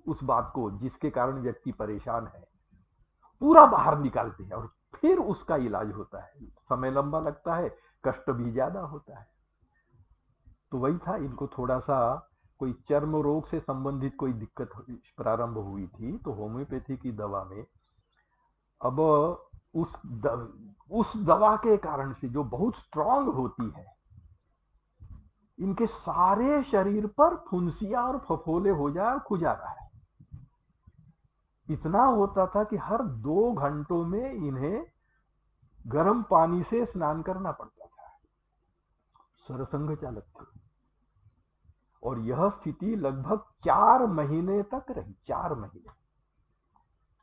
उस बात को जिसके कारण व्यक्ति परेशान है पूरा बाहर निकालते हैं और फिर उसका इलाज होता है। समय लंबा लगता है, कष्ट भी ज्यादा होता है। तो वही था, इनको थोड़ा सा कोई चर्म रोग से संबंधित कोई दिक्कत प्रारंभ हुई थी, तो होम्योपैथी की दवा में अब उस दवा के कारण से जो बहुत स्ट्रांग होती है, इनके सारे शरीर पर फुंसियां और फफोले हो जाए और खुजा रहा है। इतना होता था कि हर 2 घंटों में इन्हें गर्म पानी से स्नान करना पड़ता था। सरसंघ चालक थे और यह स्थिति लगभग 4 महीने तक रही। 4 महीने,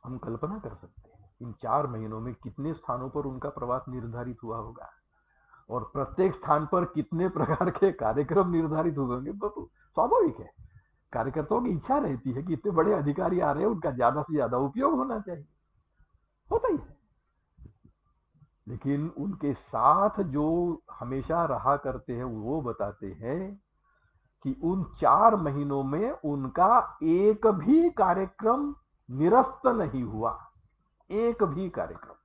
हम कल्पना कर सकते हैं इन 4 महीनों में कितने स्थानों पर उनका प्रवास निर्धारित हुआ होगा और प्रत्येक स्थान पर कितने प्रकार के कार्यक्रम निर्धारित हुए होंगे। तो स्वाभाविक है, कार्यकर्ताओं की इच्छा रहती है कि इतने बड़े अधिकारी आ रहे हैं, उनका ज्यादा से ज्यादा उपयोग होना चाहिए, होता ही है। लेकिन उनके साथ जो हमेशा रहा करते हैं वो बताते हैं कि उन 4 महीनों में उनका एक भी कार्यक्रम निरस्त नहीं हुआ, एक भी कार्यक्रम।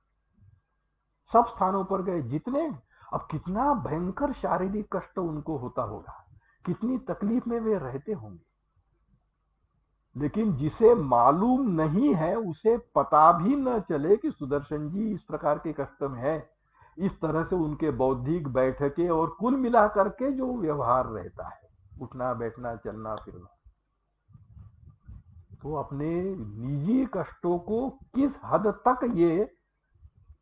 सब स्थानों पर गए जितने। अब कितना भयंकर शारीरिक कष्ट उनको होता होगा, कितनी तकलीफ में वे रहते होंगे, लेकिन जिसे मालूम नहीं है उसे पता भी न चले कि सुदर्शन जी इस प्रकार के कष्ट में है। इस तरह से उनके बौद्धिक बैठकें और कुल मिलाकर के जो व्यवहार रहता है, उठना बैठना चलना फिरना, तो अपने निजी कष्टों को किस हद तक ये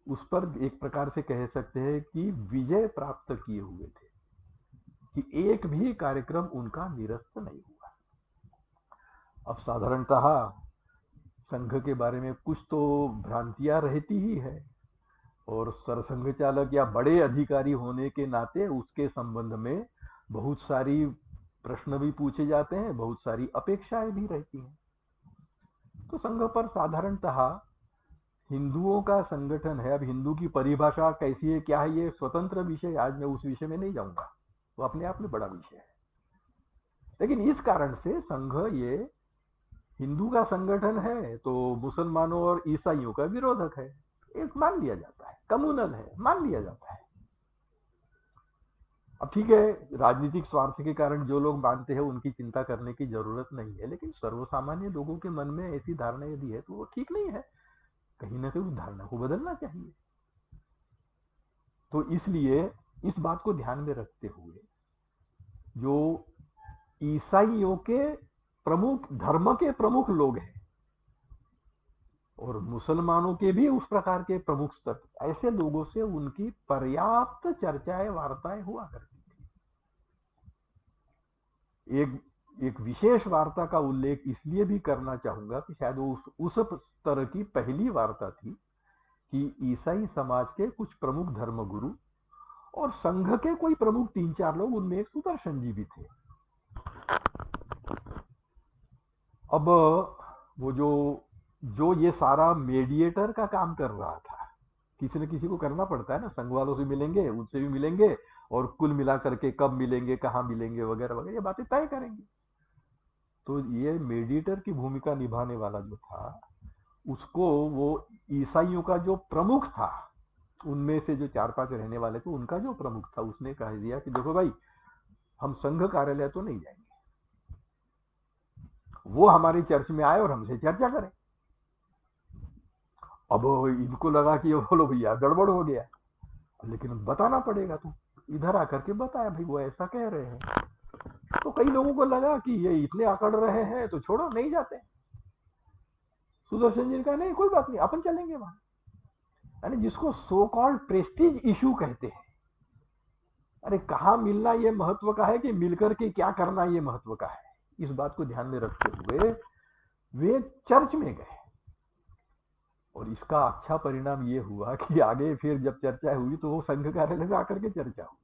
उस पर एक प्रकार से कह सकते हैं कि विजय प्राप्त किए हुए थे कि एक भी कार्यक्रम उनका निरस्त नहीं हुआ। अब साधारणतः संघ के बारे में कुछ तो भ्रांतियां रहती ही है और सरसंघ चालक या बड़े अधिकारी होने के नाते उसके संबंध में बहुत सारी प्रश्न भी पूछे जाते हैं, बहुत सारी अपेक्षाएं भी रहती हैं। तो संघ पर साधारणतः हिंदुओं का संगठन है। अब हिंदू की परिभाषा कैसी है, क्या है, ये स्वतंत्र विषय, आज मैं उस विषय में नहीं जाऊंगा, वो अपने आप में बड़ा विषय है। लेकिन इस कारण से संघ ये हिंदू का संगठन है तो मुसलमानों और ईसाइयों का विरोधक है, एक मान लिया जाता है, कम्युनल है, मान लिया जाता है। अब ठीक है, राजनीतिक स्वार्थ के कारण जो लोग मानते हैं उनकी चिंता करने की जरूरत नहीं है, लेकिन सर्वसामान्य लोगों के मन में ऐसी धारणा यदि है तो वो ठीक नहीं है, कहीं ना कहीं उस धारणा को बदलना चाहिए। तो इसलिए इस बात को ध्यान में रखते हुए जो ईसाइयों के प्रमुख, धर्म के प्रमुख लोग हैं और मुसलमानों के भी उस प्रकार के प्रमुख स्तर, ऐसे लोगों से उनकी पर्याप्त चर्चाएं वार्ताएं हुआ करती थी। एक विशेष वार्ता का उल्लेख इसलिए भी करना चाहूंगा कि शायद वो उस तरह की पहली वार्ता थी कि ईसाई समाज के कुछ प्रमुख धर्मगुरु और संघ के कोई प्रमुख 3-4 लोग, उनमें एक सुदर्शन जी भी थे। अब वो जो ये सारा मेडिएटर का काम कर रहा था, किसी न किसी को करना पड़ता है ना, संघ वालों से मिलेंगे, उनसे भी मिलेंगे और कुल मिलाकर के कब मिलेंगे, कहां मिलेंगे वगैरह वगैरह, ये बातें तय करेंगे। तो ये मेडिएटर की भूमिका निभाने वाला जो था, उसको वो ईसाइयों का जो प्रमुख था, उनमें से जो 4-5 रहने वाले थे, उनका जो प्रमुख था, उसने कह दिया कि देखो भाई, हम संघ कार्यालय तो नहीं जाएंगे, वो हमारी चर्च में आए और हमसे चर्चा करें। अब इनको लगा कि बोलो भैया गड़बड़ हो गया, लेकिन बताना पड़ेगा, तो इधर आकर के बताया भाई वो ऐसा कह रहे हैं। तो कई लोगों को लगा कि ये इतने अकड़ रहे हैं तो छोड़ो नहीं जाते। सुदर्शन जी ने कहा नहीं कोई बात नहीं, अपन चलेंगे वहां। यानी जिसको सो कॉल्ड प्रेस्टीज इशू कहते हैं, अरे कहाँ मिलना ये महत्व का है कि मिलकर के क्या करना ये महत्व का है। इस बात को ध्यान में रखते हुए वे चर्च में गए, और इसका अच्छा परिणाम ये हुआ कि आगे फिर जब चर्चा हुई तो वो संघ कार्यालय में आकर के चर्चा हुई,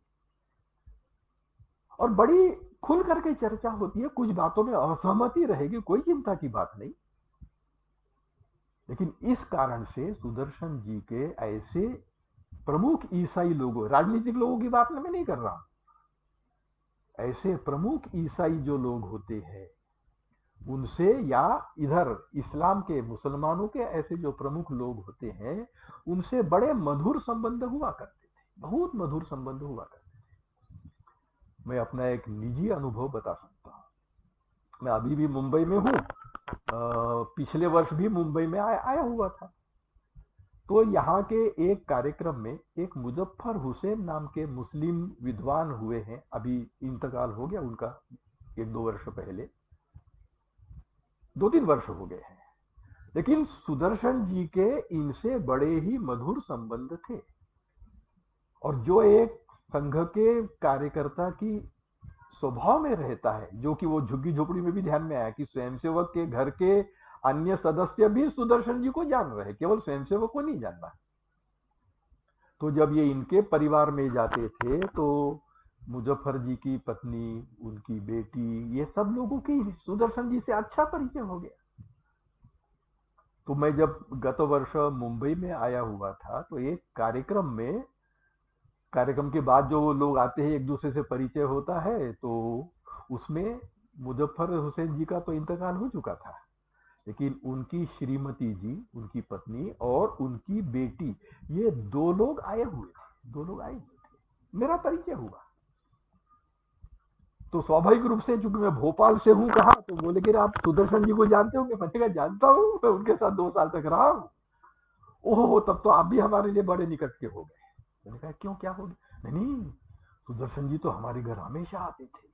और बड़ी खुल करके चर्चा होती है। कुछ बातों में असहमति रहेगी, कोई चिंता की बात नहीं, लेकिन इस कारण से सुदर्शन जी के ऐसे प्रमुख ईसाई लोगों, राजनीतिक लोगों की बात मैं नहीं कर रहा हूं, ऐसे प्रमुख ईसाई जो लोग होते हैं उनसे, या इधर इस्लाम के मुसलमानों के ऐसे जो प्रमुख लोग होते हैं उनसे बड़े मधुर संबंध हुआ करते थे, बहुत मधुर संबंध हुआ करते थे। मैं अपना एक निजी अनुभव बता सकता हूं। मैं अभी भी मुंबई में हूं, पिछले वर्ष भी मुंबई में आया हुआ था। तो यहाँ के एक कार्यक्रम में एक मुजफ्फर हुसैन नाम के मुस्लिम विद्वान हुए हैं, अभी इंतकाल हो गया उनका 1-2 वर्ष पहले, 2-3 वर्ष हो गए हैं, लेकिन सुदर्शन जी के इनसे बड़े ही मधुर संबंध थे। और जो एक संघ के कार्यकर्ता की स्वभाव में रहता है, जो कि वो झुग्गी झोपड़ी में भी ध्यान में आया कि स्वयंसेवक के घर के अन्य सदस्य भी सुदर्शन जी को जान रहे, केवल स्वयंसेवक को नहीं जानना। तो जब ये इनके परिवार में जाते थे तो मुजफ्फर जी की पत्नी, उनकी बेटी, ये सब लोगों की सुदर्शन जी से अच्छा परिचय हो गया। तो मैं जब गत वर्ष मुंबई में आया हुआ था तो एक कार्यक्रम में, कार्यक्रम के बाद जो लोग आते हैं एक दूसरे से परिचय होता है, तो उसमें मुजफ्फर हुसैन जी का तो इंतकाल हो चुका था, लेकिन उनकी श्रीमती जी, उनकी पत्नी और उनकी बेटी, ये 2 लोग आए हुए थे, 2 लोग आए हुए थे, मेरा परिचय हुआ। तो स्वाभाविक रूप से चूंकि मैं भोपाल से हूं, कहा तो बोले कि आप सुदर्शन जी को जानते हो? मैंने कहा जानता हूं, मैं उनके साथ 2 साल तक रहा हूं। ओहो, तब तो आप भी हमारे लिए बड़े निकट के हो गए। मैंने कहा क्यों, क्या हो गया? नहीं, सुदर्शन जी तो हमारे घर हमेशा आते थे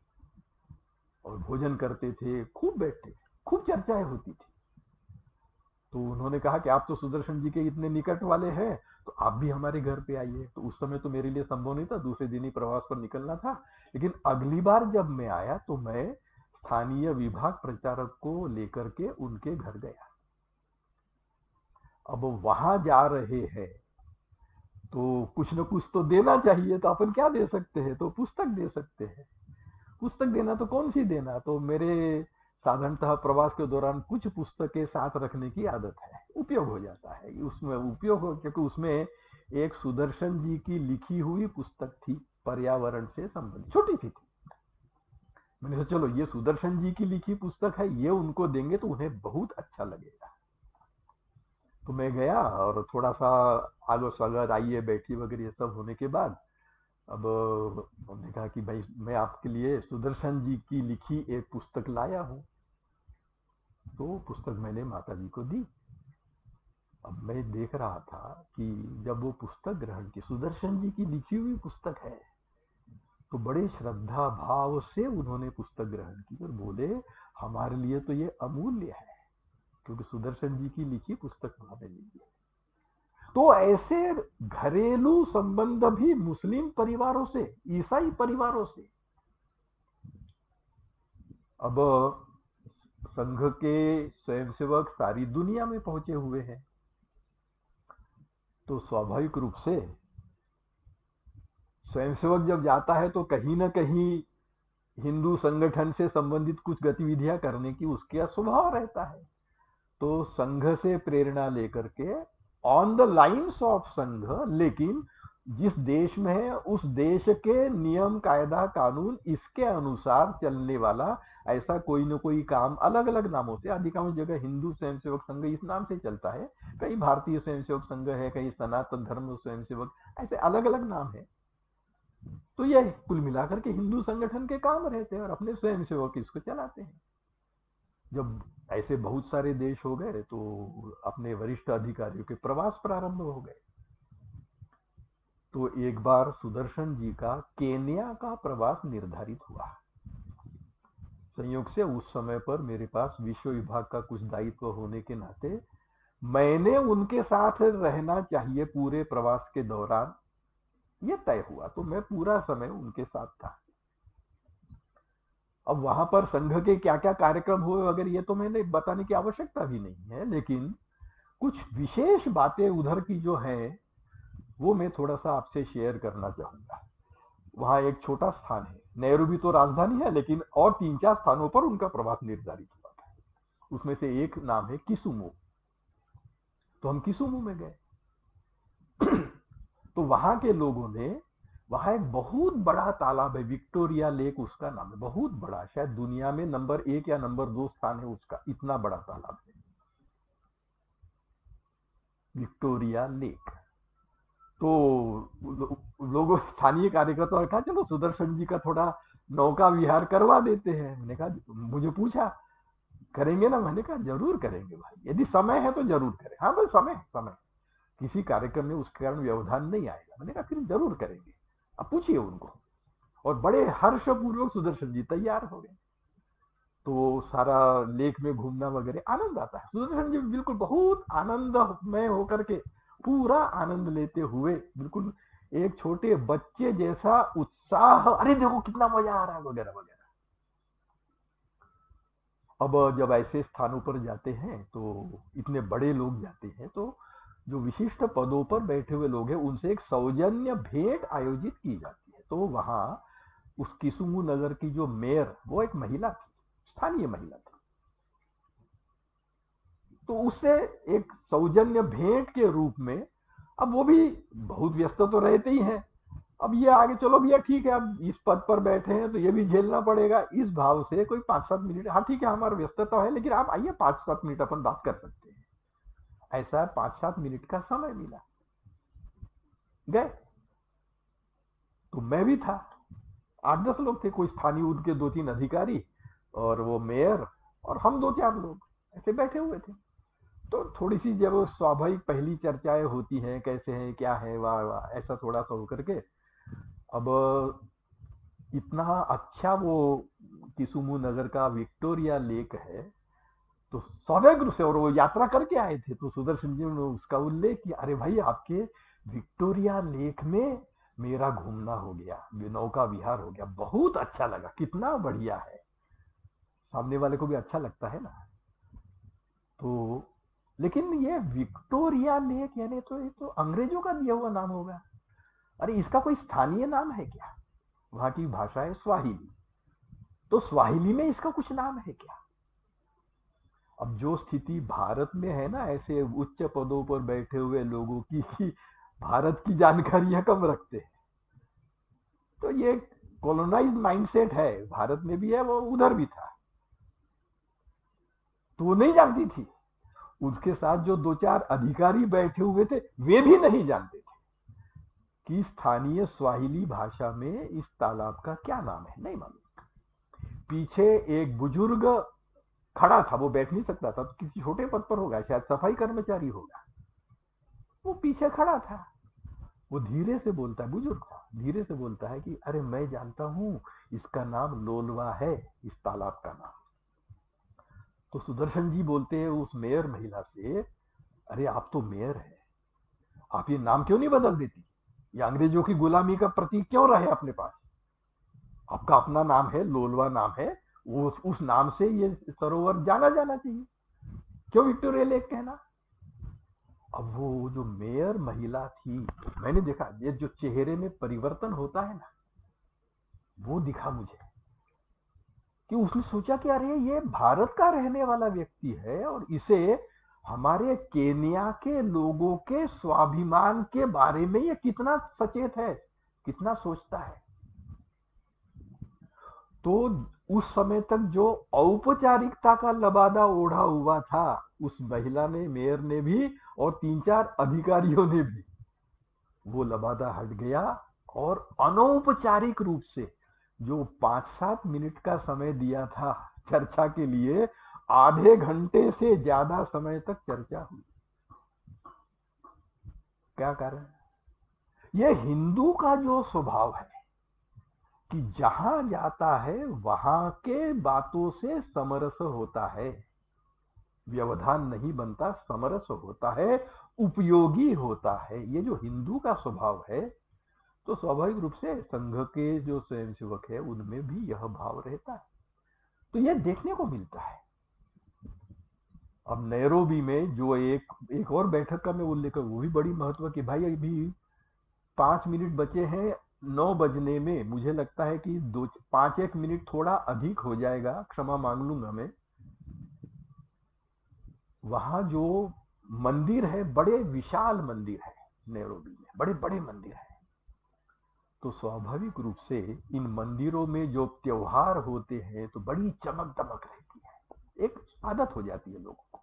और भोजन करते थे, खूब बैठते थे, खूब चर्चाएं होती थी। तो उन्होंने कहा कि आप तो सुदर्शन जी के इतने निकट वाले हैं, तो आप भी हमारे घर पे आइए। तो उस समय तो मेरे लिए संभव नहीं था, दूसरे दिन ही प्रवास पर निकलना था, लेकिन अगली बार जब मैं आया तो मैं स्थानीय विभाग प्रचारक को लेकर के उनके घर गया। अब वहां जा रहे हैं तो कुछ न कुछ तो देना चाहिए, तो अपन क्या दे सकते हैं? तो पुस्तक दे सकते हैं। पुस्तक देना तो कौन सी देना, तो मेरे साधारणतः प्रवास के दौरान कुछ पुस्तकें साथ रखने की आदत है, उपयोग हो जाता है उसमें, उपयोग हो, क्योंकि उसमें एक सुदर्शन जी की लिखी हुई पुस्तक थी, पर्यावरण से संबंधित, छोटी सी थी। मैंने सोचा चलो ये सुदर्शन जी की लिखी पुस्तक है, ये उनको देंगे तो उन्हें बहुत अच्छा लगेगा। तो मैं गया और थोड़ा सा आलो स्वागत, आइए बैठिए वगैरह ये सब होने के बाद, अब हमने कहा कि भाई मैं आपके लिए सुदर्शन जी की लिखी एक पुस्तक लाया हूं। तो पुस्तक मैंने माता जी को दी। अब मैं देख रहा था कि जब वो पुस्तक ग्रहण की, सुदर्शन जी की लिखी हुई पुस्तक है, तो बड़े श्रद्धा भाव से उन्होंने पुस्तक ग्रहण की और बोले हमारे लिए तो ये अमूल्य है, क्योंकि सुदर्शन जी की लिखी पुस्तक हमें मिली है। तो ऐसे घरेलू संबंध भी मुस्लिम परिवारों से, ईसाई परिवारों से, अब संघ के स्वयंसेवक सारी दुनिया में पहुंचे हुए हैं, तो स्वाभाविक रूप से स्वयंसेवक जब जाता है तो कहीं ना कहीं हिंदू संगठन से संबंधित कुछ गतिविधियां करने की उसका स्वभाव रहता है। तो संघ से प्रेरणा लेकर के, ऑन द लाइंस ऑफ संघ, लेकिन जिस देश में है उस देश के नियम कायदा कानून इसके अनुसार चलने वाला ऐसा कोई न कोई काम, अलग अलग नामों से, अधिकांश जगह हिंदू स्वयंसेवक संघ इस नाम से चलता है, कई भारतीय स्वयंसेवक संघ है, कई सनातन धर्म स्वयंसेवक, ऐसे अलग अलग नाम है। तो यह कुल मिलाकर के हिंदू संगठन के काम रहते हैं और अपने स्वयंसेवक इसको चलाते हैं। जब ऐसे बहुत सारे देश हो गए तो अपने वरिष्ठ अधिकारियों के प्रवास प्रारंभ हो गए। तो एक बार सुदर्शन जी का केन्या का प्रवास निर्धारित हुआ। संयोग से उस समय पर मेरे पास विश्व विभाग का कुछ दायित्व होने के नाते मैंने उनके साथ रहना चाहिए पूरे प्रवास के दौरान, ये तय हुआ। तो मैं पूरा समय उनके साथ था। अब वहां पर संघ के क्या क्या कार्यक्रम हुए वगैरह ये तो मैंने बताने की आवश्यकता भी नहीं है, लेकिन कुछ विशेष बातें उधर की जो हैं वो मैं थोड़ा सा आपसे शेयर करना चाहूंगा। वहां एक छोटा स्थान है, नैरोबी तो राजधानी है, लेकिन और 3-4 स्थानों पर उनका प्रवास निर्धारित हुआ था। उसमें से एक नाम है किसुमो। तो हम किसुमो में गए। तो वहां के लोगों ने, वहां एक बहुत बड़ा तालाब है, विक्टोरिया लेक उसका नाम है, बहुत बड़ा, शायद दुनिया में नंबर 1 या नंबर 2 स्थान है उसका, इतना बड़ा तालाब है विक्टोरिया लेक। तो लोगों, स्थानीय कार्यकर्ताओं ने कहा चलो सुदर्शन जी का थोड़ा नौका विहार करवा देते हैं। मैंने कहा, मुझे पूछा करेंगे ना, मैंने कहा जरूर करेंगे भाई, यदि समय है तो जरूर करें। हाँ भाई, समय समय किसी कार्यक्रम में उस कारण व्यवधान नहीं आएगा। मैंने कहा फिर जरूर करेंगे, अब पूछिए उनको। और बड़े हर्षपूर्वक सुदर्शन जी तैयार हो गए। तो सारा लेक में घूमना वगैरह आनंद आता है। सुदर्शन जी बिल्कुल बहुत आनंदमय होकर के पूरा आनंद लेते हुए, बिल्कुल एक छोटे बच्चे जैसा उत्साह, अरे देखो कितना मजा आ रहा है वगैरह वगैरह। अब जब ऐसे स्थानों पर जाते हैं तो इतने बड़े लोग जाते हैं, तो जो विशिष्ट पदों पर बैठे हुए लोग हैं उनसे एक सौजन्य भेंट आयोजित की जाती है। तो वहां उस किसुमू नगर की जो मेयर, वो एक महिला थी, स्थानीय महिला थी। तो उससे एक सौजन्य भेंट के रूप में, अब वो भी बहुत व्यस्त तो रहते ही हैं, अब ये आगे चलो भैया ठीक है, अब इस पद पर बैठे हैं तो ये भी झेलना पड़ेगा, इस भाव से कोई 5-7 मिनट, हाँ ठीक है हमारा व्यस्तता है लेकिन आप आइए 5-7 मिनट अपन बात कर सकते हैं। ऐसा 5-7 मिनट का समय मिला, गए। तो मैं भी था, 8-10 लोग थे, कोई स्थानीय उनके 2-3 अधिकारी और वो मेयर और हम 2-4 लोग ऐसे बैठे हुए थे। तो थोड़ी सी जब स्वाभाविक पहली चर्चाएं होती हैं, कैसे हैं क्या है, वाह वाह, ऐसा थोड़ा सा होकर के। अब इतना अच्छा वो किसुमू नगर का विक्टोरिया लेक है, तो स्वाभाविक रूप से, और वो यात्रा करके आए थे, तो सुदर्शन जी ने उसका उल्लेख किया, अरे भाई आपके विक्टोरिया लेक में मेरा घूमना हो गया, नौका विहार हो गया, बहुत अच्छा लगा, कितना बढ़िया है। सामने वाले को भी अच्छा लगता है ना। तो लेकिन ये विक्टोरिया लेक यानी तो ये तो अंग्रेजों का दिया हुआ नाम होगा। अरे इसका कोई स्थानीय नाम है क्या? वहां की भाषा है स्वाहिली, तो स्वाहिली में इसका कुछ नाम है क्या? अब जो स्थिति भारत में है ना, ऐसे उच्च पदों पर बैठे हुए लोगों की कि भारत की जानकारियां कम रखते हैं, तो ये कॉलोनाइज माइंडसेट है, भारत में भी है, वो उधर भी था। तो वो नहीं जानती थी, उसके साथ जो 2-4 अधिकारी बैठे हुए थे वे भी नहीं जानते थे कि स्थानीय स्वाहिली भाषा में इस तालाब का क्या नाम है, नहीं मालूम। पीछे एक बुजुर्ग खड़ा था, वो बैठ नहीं सकता था, तो किसी छोटे पद पर होगा, शायद सफाई कर्मचारी होगा, वो पीछे खड़ा था। वो धीरे से बोलता है, बुजुर्ग था, धीरे से बोलता है कि अरे मैं जानता हूं, इसका नाम लोलवा है, इस तालाब का नाम। तो सुदर्शन जी बोलते हैं उस मेयर महिला से, अरे आप तो मेयर है, आप ये नाम क्यों नहीं बदल देती, ये अंग्रेजों की गुलामी का प्रतीक क्यों रहे अपने पास? आपका अपना नाम है, लोलवा नाम है, उस नाम से ये सरोवर जाना जाना चाहिए, क्यों विक्टोरिया लेक कहना? अब वो जो मेयर महिला थी, मैंने देखा ये जो चेहरे में परिवर्तन होता है ना, वो दिखा मुझे कि उसने सोचा कि अरे ये भारत का रहने वाला व्यक्ति है और इसे हमारे केन्या के लोगों के स्वाभिमान के बारे में ये कितना सचेत है, कितना सोचता है। तो उस समय तक जो औपचारिकता का लबादा ओढ़ा हुआ था, उस महिला ने, मेयर ने भी और 3-4 अधिकारियों ने भी, वो लबादा हट गया और अनौपचारिक रूप से जो 5-7 मिनट का समय दिया था चर्चा के लिए, आधे घंटे से ज्यादा समय तक चर्चा हुई। क्या कारण? यह हिंदू का जो स्वभाव है कि जहां जाता है वहां के बातों से समरस होता है, व्यवधान नहीं बनता, समरस होता है, उपयोगी होता है। ये जो हिंदू का स्वभाव है, तो स्वाभाविक रूप से संघ के जो स्वयंसेवक है उनमें भी यह भाव रहता है। तो यह देखने को मिलता है। अब नैरोबी में जो एक और बैठक का मैं उल्लेख करूं, वो भी बड़ी महत्व की। भाई अभी 5 मिनट बचे हैं 9 बजने में, मुझे लगता है कि 5-1 मिनट थोड़ा अधिक हो जाएगा, क्षमा मांग लूंगा मैं। वहां जो मंदिर है, बड़े विशाल मंदिर है नैरोबी में, बड़े बड़े मंदिर है। तो स्वाभाविक रूप से इन मंदिरों में जो त्योहार होते हैं तो बड़ी चमक दमक रहती है, एक आदत हो जाती है लोगों को।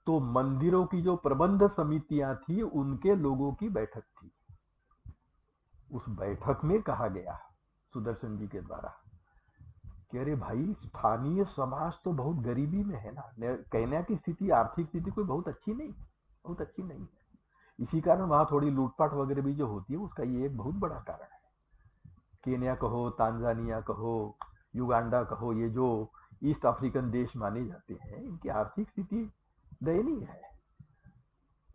तो मंदिरों की जो प्रबंध समितियां थी उनके लोगों की बैठक थी। उस बैठक में कहा गया सुदर्शन जी के द्वारा कि अरे भाई, स्थानीय समाज तो बहुत गरीबी में है ना। कहने की स्थिति, आर्थिक स्थिति कोई बहुत अच्छी नहीं, बहुत अच्छी नहीं है। इसी कारण वहां थोड़ी लूटपाट वगैरह भी जो होती है, उसका ये एक बहुत बड़ा कारण है। केन्या कहो, तांजानिया कहो, युगांडा कहो, ये जो ईस्ट अफ्रीकन देश माने जाते हैं, इनकी आर्थिक स्थिति दयनीय है।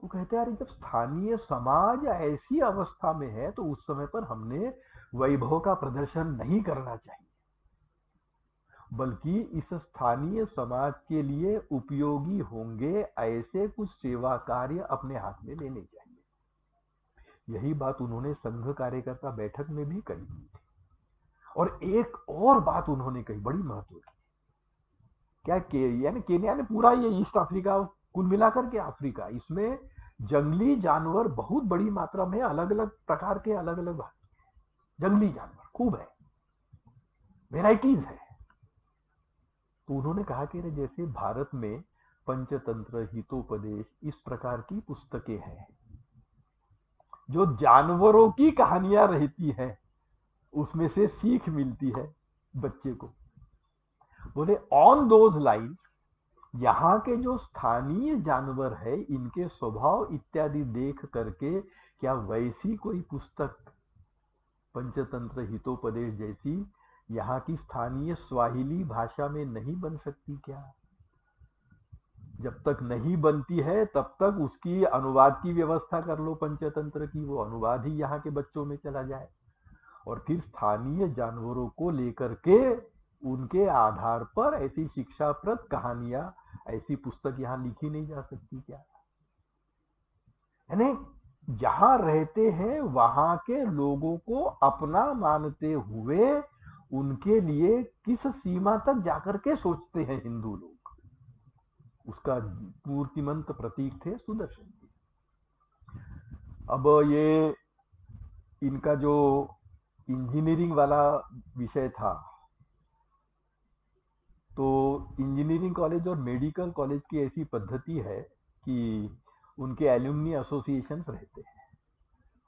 वो कहते हैं अरे जब स्थानीय समाज ऐसी अवस्था में है तो उस समय पर हमने वैभव का प्रदर्शन नहीं करना चाहिए, बल्कि इस स्थानीय समाज के लिए उपयोगी होंगे ऐसे कुछ सेवा कार्य अपने हाथ में लेने चाहिए। यही बात उन्होंने संघ कार्यकर्ता बैठक में भी कही थी। और एक और बात उन्होंने कही बड़ी महत्व की। क्या यानी केन्या ने पूरा ये ईस्ट अफ्रीका, कुल मिलाकर के अफ्रीका, इसमें जंगली जानवर बहुत बड़ी मात्रा में, अलग अलग प्रकार के, अलग अलग जंगली जानवर खूब है, वेराइटीज है। तो उन्होंने कहा कि जैसे भारत में पंचतंत्र, हितोपदेश, इस प्रकार की पुस्तकें हैं जो जानवरों की कहानियां रहती हैं, उसमें से सीख मिलती है बच्चे को। बोले ऑन दोज लाइन्स, यहाँ के जो स्थानीय जानवर है इनके स्वभाव इत्यादि देख करके क्या वैसी कोई पुस्तक पंचतंत्र, हितोपदेश जैसी यहाँ की स्थानीय स्वाहिली भाषा में नहीं बन सकती क्या? जब तक नहीं बनती है तब तक उसकी अनुवाद की व्यवस्था कर लो पंचतंत्र की, वो अनुवाद ही यहाँ के बच्चों में चला जाए, और फिर स्थानीय जानवरों को लेकर के उनके आधार पर ऐसी शिक्षाप्रद कहानियां, ऐसी पुस्तक यहां लिखी नहीं जा सकती क्या? यानी जहां रहते हैं वहां के लोगों को अपना मानते हुए उनके लिए किस सीमा तक जाकर के सोचते हैं हिंदू लोग, उसका मूर्तिमंत प्रतीक थे सुदर्शन जी। अब ये इनका जो इंजीनियरिंग वाला विषय था, तो इंजीनियरिंग कॉलेज और मेडिकल कॉलेज की ऐसी पद्धति है कि उनके एल्यूमनी एसोसिएशंस रहते हैं,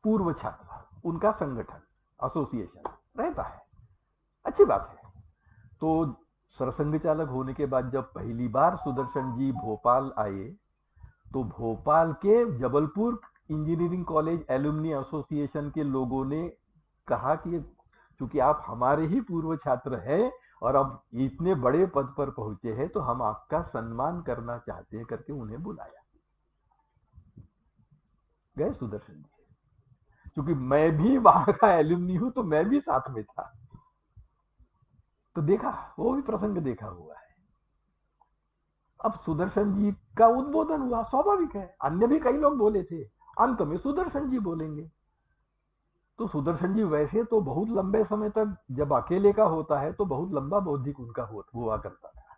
पूर्व छात्र उनका संगठन, एसोसिएशन रहता है, अच्छी बात है। तो सरसंघ चालक होने के बाद जब पहली बार सुदर्शन जी भोपाल आए, तो भोपाल के Jabalpur engineering college alumni association के लोगों ने कहा कि चूंकि आप हमारे ही पूर्व छात्र हैं और अब इतने बड़े पद पर पहुंचे हैं, तो हम आपका सम्मान करना चाहते हैं, करके उन्हें बुलाया। गए सुदर्शन जी, क्योंकि मैं भी वहां का एल्यूमनी हूं तो मैं भी साथ में था, तो देखा, वो भी प्रसंग देखा हुआ है। अब सुदर्शन जी का उद्बोधन हुआ, स्वाभाविक है, अन्य भी कई लोग बोले थे, अंत में सुदर्शन जी बोलेंगे। तो सुदर्शन जी वैसे तो बहुत लंबे समय तक, जब अकेले का होता है तो बहुत लंबा बौद्धिक उनका हुआ करता था,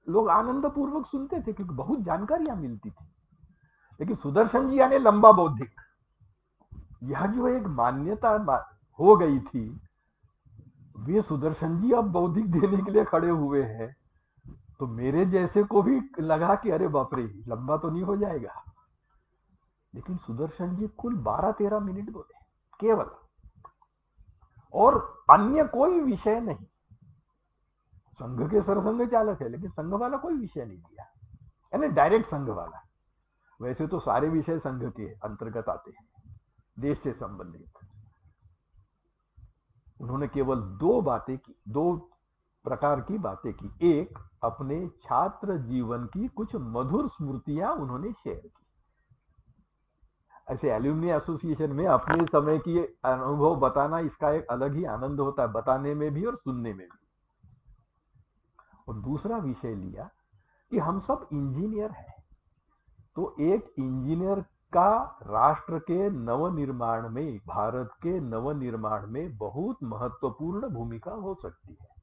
लोग आनंद पूर्वक सुनते थे क्योंकि बहुत जानकारियां मिलती थी। लेकिन सुदर्शन जी यानी लंबा बौद्धिक, यह जो एक मान्यता हो गई थी, वे सुदर्शन जी अब बौद्धिक देने के लिए खड़े हुए हैं, तो मेरे जैसे को भी लगा कि अरे बाप रे, लंबा तो नहीं हो जाएगा। लेकिन सुदर्शन जी कुल 12-13 मिनट बोले, केवल, और अन्य कोई विषय नहीं। संघ के सरसंघ चालक है, लेकिन संघ वाला कोई विषय नहीं दिया, यानी डायरेक्ट संघ वाला। वैसे तो सारे विषय संघ के अंतर्गत आते हैं, देश से संबंधित। उन्होंने केवल दो बातें की, दो प्रकार की बातें की। एक, अपने छात्र जीवन की कुछ मधुर स्मृतियां उन्होंने शेयर की। ऐसे एल्यूमिनी एसोसिएशन में अपने समय की अनुभव बताना, इसका एक अलग ही आनंद होता है, बताने में भी और सुनने में भी। और दूसरा विषय लिया कि हम सब इंजीनियर हैं, तो एक इंजीनियर का राष्ट्र के नवनिर्माण में, भारत के नवनिर्माण में बहुत महत्वपूर्ण भूमिका हो सकती है।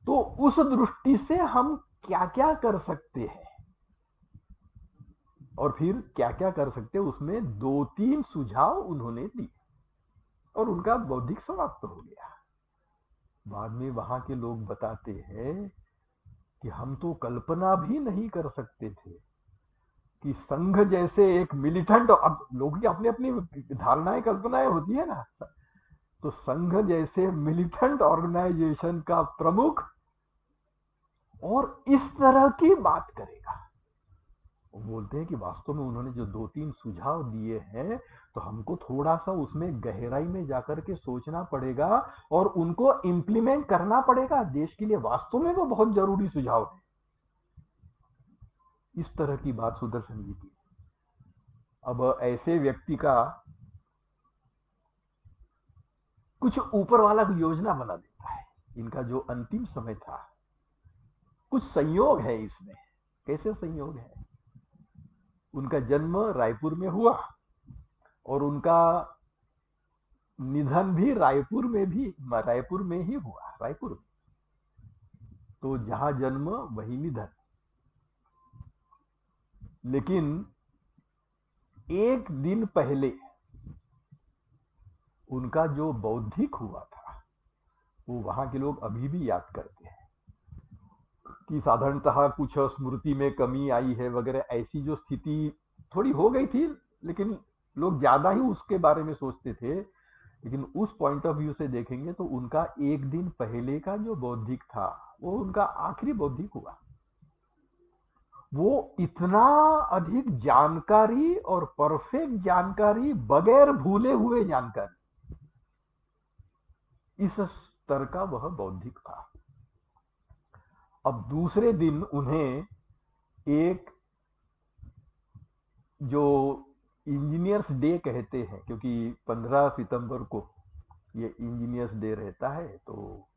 तो उस दृष्टि से हम क्या क्या कर सकते हैं और फिर क्या क्या कर सकते हैं, उसमें 2-3 सुझाव उन्होंने दिए और उनका बौद्धिक समाप्त हो गया। बाद में वहां के लोग बताते हैं कि हम तो कल्पना भी नहीं कर सकते थे कि संघ जैसे एक मिलिटेंट, अब लोगों की अपनी अपनी धारणाएं कल्पनाएं होती है ना, तो संघ जैसे मिलिटेंट ऑर्गेनाइजेशन का प्रमुख और इस तरह की बात करेगा। वो बोलते हैं कि वास्तव में उन्होंने जो 2-3 सुझाव दिए हैं, तो हमको थोड़ा सा उसमें गहराई में जाकर के सोचना पड़ेगा और उनको इंप्लीमेंट करना पड़ेगा देश के लिए। वास्तव में वो बहुत जरूरी सुझाव है। इस तरह की बात सुदर्शन जी की। अब ऐसे व्यक्ति का कुछ ऊपर वाला योजना बना देता है। इनका जो अंतिम समय था, कुछ संयोग है इसमें। कैसे संयोग है? उनका जन्म रायपुर में हुआ और उनका निधन भी रायपुर में ही हुआ। रायपुर में, तो जहां जन्म वही निधन। लेकिन एक दिन पहले उनका जो बौद्धिक हुआ था, वो वहां के लोग अभी भी याद करते हैं कि साधारणतः कुछ स्मृति में कमी आई है वगैरह, ऐसी जो स्थिति थोड़ी हो गई थी, लेकिन लोग ज्यादा ही उसके बारे में सोचते थे। लेकिन उस पॉइंट ऑफ व्यू से देखेंगे तो उनका एक दिन पहले का जो बौद्धिक था, वो उनका आखिरी बौद्धिक हुआ। वो इतना अधिक जानकारी और परफेक्ट जानकारी, बगैर भूले हुए जानकारी, इस स्तर का वह बौद्धिक था। अब दूसरे दिन उन्हें एक, जो इंजीनियर्स डे कहते हैं, क्योंकि 15 सितंबर को ये इंजीनियर्स डे रहता है, तो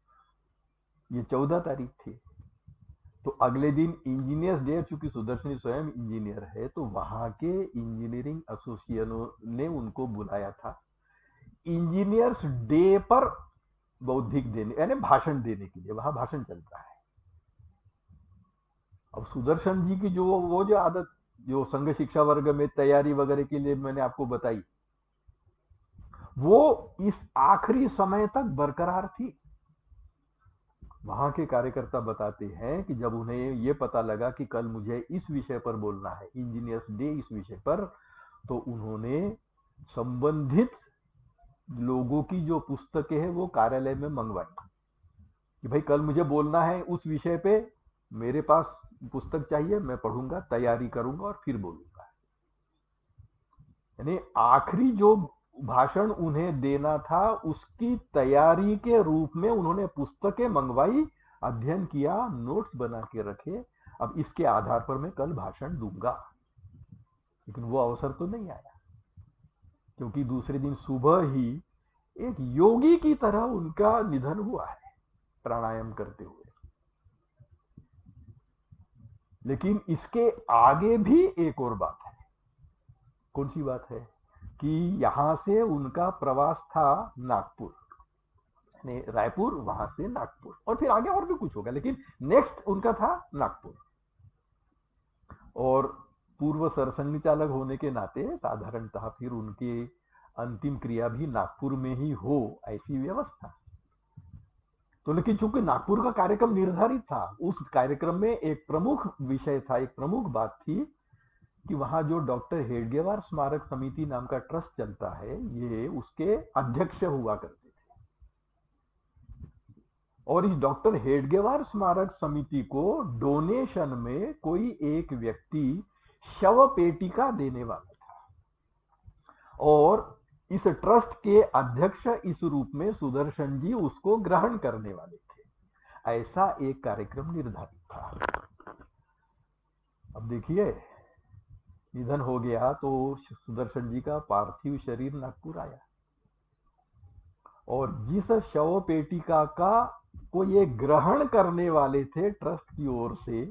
ये 14 तारीख थी। तो अगले दिन इंजीनियर्स डे, चूंकि सुदर्शन स्वयं इंजीनियर है, तो वहां के इंजीनियरिंग एसोसिएशनों ने उनको बुलाया था इंजीनियर्स डे पर बौद्धिक देने, यानी भाषण देने के लिए। वहां भाषण चलता है। अब सुदर्शन जी की जो आदत, जो संघ शिक्षा वर्ग में तैयारी वगैरह के लिए मैंने आपको बताई, वो इस आखिरी समय तक बरकरार थी। वहां के कार्यकर्ता बताते हैं कि जब उन्हें यह पता लगा कि कल मुझे इस विषय पर बोलना है, इंजीनियर्स डे इस विषय पर, तो उन्होंने संबंधित लोगों की जो पुस्तकें हैं वो कार्यालय में मंगवाई कि भाई कल मुझे बोलना है उस विषय पे, मेरे पास पुस्तक चाहिए, मैं पढ़ूंगा, तैयारी करूंगा और फिर बोलूंगा। यानी आखिरी जो भाषण उन्हें देना था, उसकी तैयारी के रूप में उन्होंने पुस्तकें मंगवाई, अध्ययन किया, नोट्स बना के रखे। अब इसके आधार पर मैं कल भाषण दूंगा। लेकिन वो अवसर तो नहीं आया, क्योंकि दूसरे दिन सुबह ही एक योगी की तरह उनका निधन हुआ है, प्राणायाम करते हुए। लेकिन इसके आगे भी एक और बात है। कौन सी बात है? कि यहां से उनका प्रवास था नागपुर, रायपुर, वहां से नागपुर, और फिर आगे और भी कुछ होगा, लेकिन नेक्स्ट उनका था नागपुर। और पूर्व सरसंघ चालक होने के नाते साधारणतः फिर उनकी अंतिम क्रिया भी नागपुर में ही हो, ऐसी व्यवस्था। तो लेकिन चूंकि नागपुर का कार्यक्रम निर्धारित था, उस कार्यक्रम में एक प्रमुख विषय था, एक प्रमुख बात थी कि वहां जो डॉक्टर हेडगेवार स्मारक समिति नाम का ट्रस्ट चलता है, ये उसके अध्यक्ष हुआ करते थे। और इस डॉक्टर हेडगेवार स्मारक समिति को डोनेशन में कोई एक व्यक्ति शव पेटिका देने वाला था, और इस ट्रस्ट के अध्यक्ष इस रूप में सुदर्शन जी उसको ग्रहण करने वाले थे। ऐसा एक कार्यक्रम निर्धारित था। अब देखिए, निधन हो गया तो सुदर्शन जी का पार्थिव शरीर नागपुर आया, और जिस शव पेटिका का को ये ग्रहण करने वाले थे ट्रस्ट की ओर से,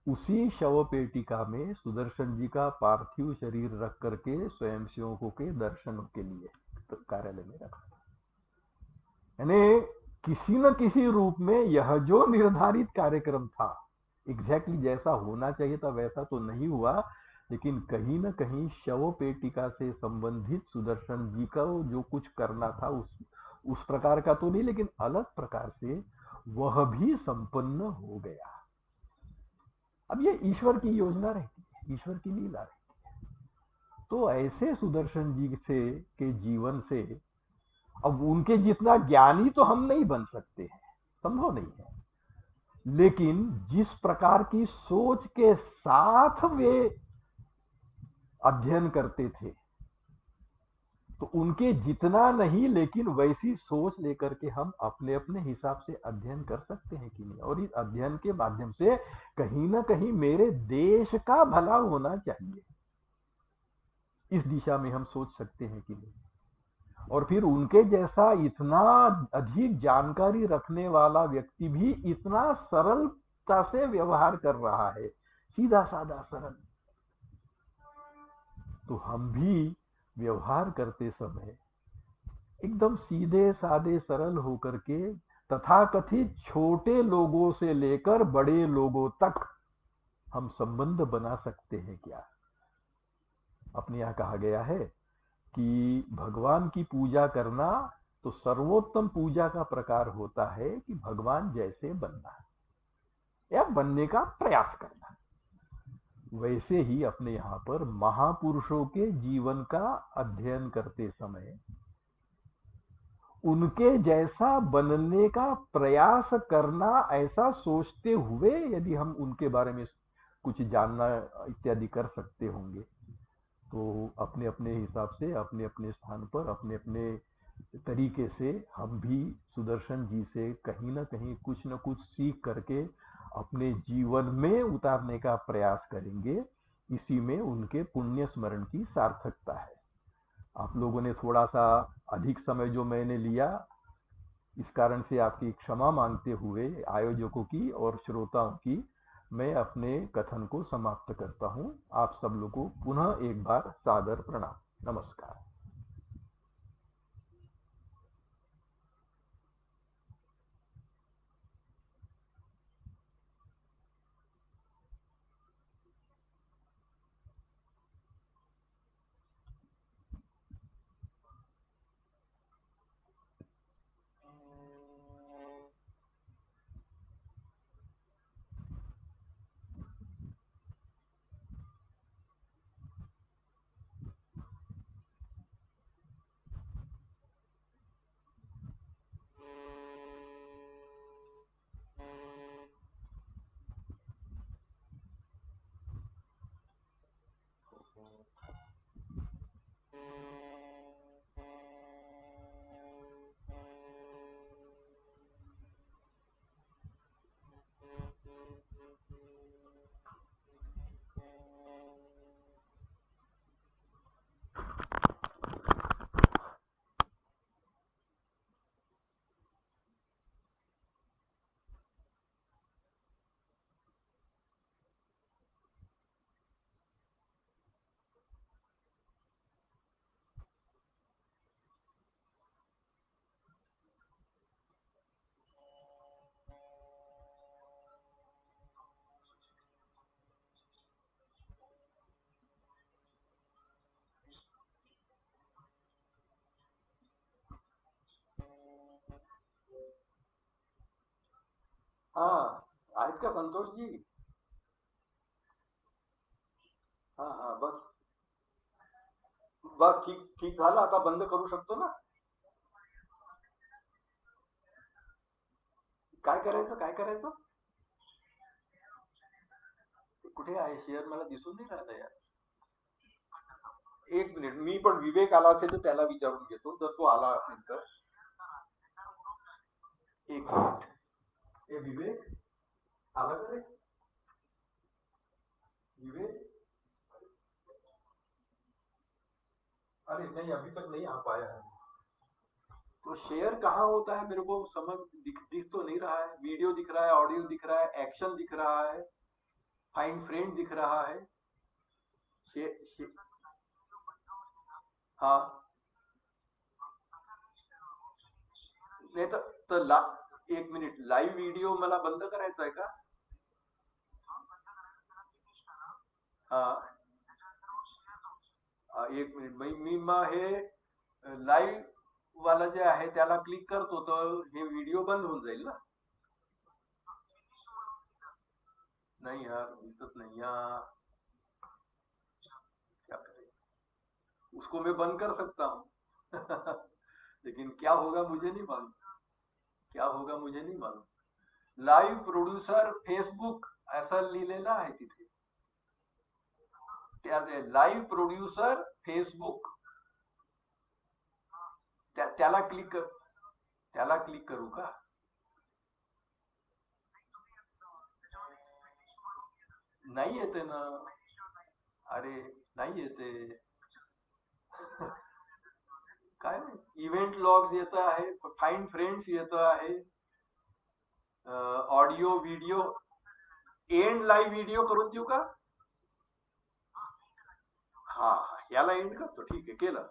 उसी शव पेटिका में सुदर्शन जी का पार्थिव शरीर रख करके स्वयंसेवकों के दर्शनों के लिए तो कार्यालय में रखा था। यानी किसी न किसी रूप में यह जो निर्धारित कार्यक्रम था, एग्जैक्टली जैसा होना चाहिए था वैसा तो नहीं हुआ, लेकिन कहीं न कहीं शव पेटिका से संबंधित सुदर्शन जी का जो कुछ करना था उस प्रकार का तो नहीं, लेकिन अलग प्रकार से वह भी संपन्न हो गया। अब ये ईश्वर की योजना रहती है, ईश्वर की लीला रहती है। तो ऐसे सुदर्शन जी से के जीवन से, अब उनके जितना ज्ञानी तो हम नहीं बन सकते हैं, संभव नहीं है, लेकिन जिस प्रकार की सोच के साथ वे अध्ययन करते थे, तो उनके जितना नहीं, लेकिन वैसी सोच लेकर के हम अपने अपने हिसाब से अध्ययन कर सकते हैं कि नहीं। और इस अध्ययन के माध्यम से कहीं ना कहीं मेरे देश का भला होना चाहिए, इस दिशा में हम सोच सकते हैं कि नहीं। और फिर उनके जैसा इतना अधिक जानकारी रखने वाला व्यक्ति भी इतना सरलता से व्यवहार कर रहा है, सीधा साधा सरल, तो हम भी व्यवहार करते समय एकदम सीधे साधे सरल होकर के तथाकथित छोटे लोगों से लेकर बड़े लोगों तक हम संबंध बना सकते हैं क्या। अपने यहाँ कहा गया है कि भगवान की पूजा करना तो सर्वोत्तम पूजा का प्रकार होता है कि भगवान जैसे बनना या बनने का प्रयास करना। वैसे ही अपने यहाँ पर महापुरुषों के जीवन का अध्ययन करते समय उनके जैसा बनने का प्रयास करना, ऐसा सोचते हुए यदि हम उनके बारे में कुछ जानना इत्यादि कर सकते होंगे, तो अपने अपने हिसाब से अपने अपने स्थान पर अपने अपने तरीके से हम भी सुदर्शन जी से कहीं ना कहीं कुछ न कुछ सीख करके अपने जीवन में उतारने का प्रयास करेंगे। इसी में उनके पुण्य स्मरण की सार्थकता है। आप लोगों ने थोड़ा सा अधिक समय जो मैंने लिया, इस कारण से आपकी क्षमा मांगते हुए आयोजकों की और श्रोताओं की मैं अपने कथन को समाप्त करता हूं। आप सब लोगों को पुनः एक बार सादर प्रणाम, नमस्कार। हाँ, आहेत का संतोष जी? हा हा, बस बस, ठीक ठीक झालं, आता बंद करू शकतो ना? काय करायचं, काय करायचं? कुठे आहे शेअर? मला दिसून नाही राहिलं यार. एक मिनिट, मी पण विवेक आला असेल तर त्याला विचारून घेतो, जर तो आला असेल तर. एक मिनिट. ए विवेक, आला का रे? विवेक, अरे नहीं, अभी तक नहीं आ पाया है। तो शेयर कहाँ होता है? मेरे को समझ दिख तो नहीं रहा है। वीडियो दिख रहा है, ऑडियो दिख रहा है, एक्शन दिख रहा है, फाइंड फ्रेंड दिख रहा है। शेयर, हाँ। नाही तर ला, एक मिनिट, लाईव्ह व्हिडिओ मला बंद करायचा आहे का? हा एक मिनिट, मी मग हे लाईव्ह वाला जे आहे त्याला क्लिक करतो तर हे व्हिडिओ बंद होऊन जाईल ना? नहीं यार, दिक्कत नहीं यार, क्या करें? उसको मैं बंद कर सकता हूँ लेकिन क्या होगा मुझे नहीं मालूम, क्या होगा मुझे नहीं मालूम। लाईव्ह प्रोड्युसर फेसबुक असं लिहिलेलं आहे तिथे. लाईव्ह प्रोड्युसर फेसबुक, त्याला क्लिक कर, त्याला क्लिक करू का? नाही येते ना. अरे नाही येते. काय इव्हेंट लॉग्स येत आहे, फाइंड फ्रेंड्स येत आहे, audio video, and live video करून देऊ का? हा, याला एंड करतो, ठीक आहे, केलं.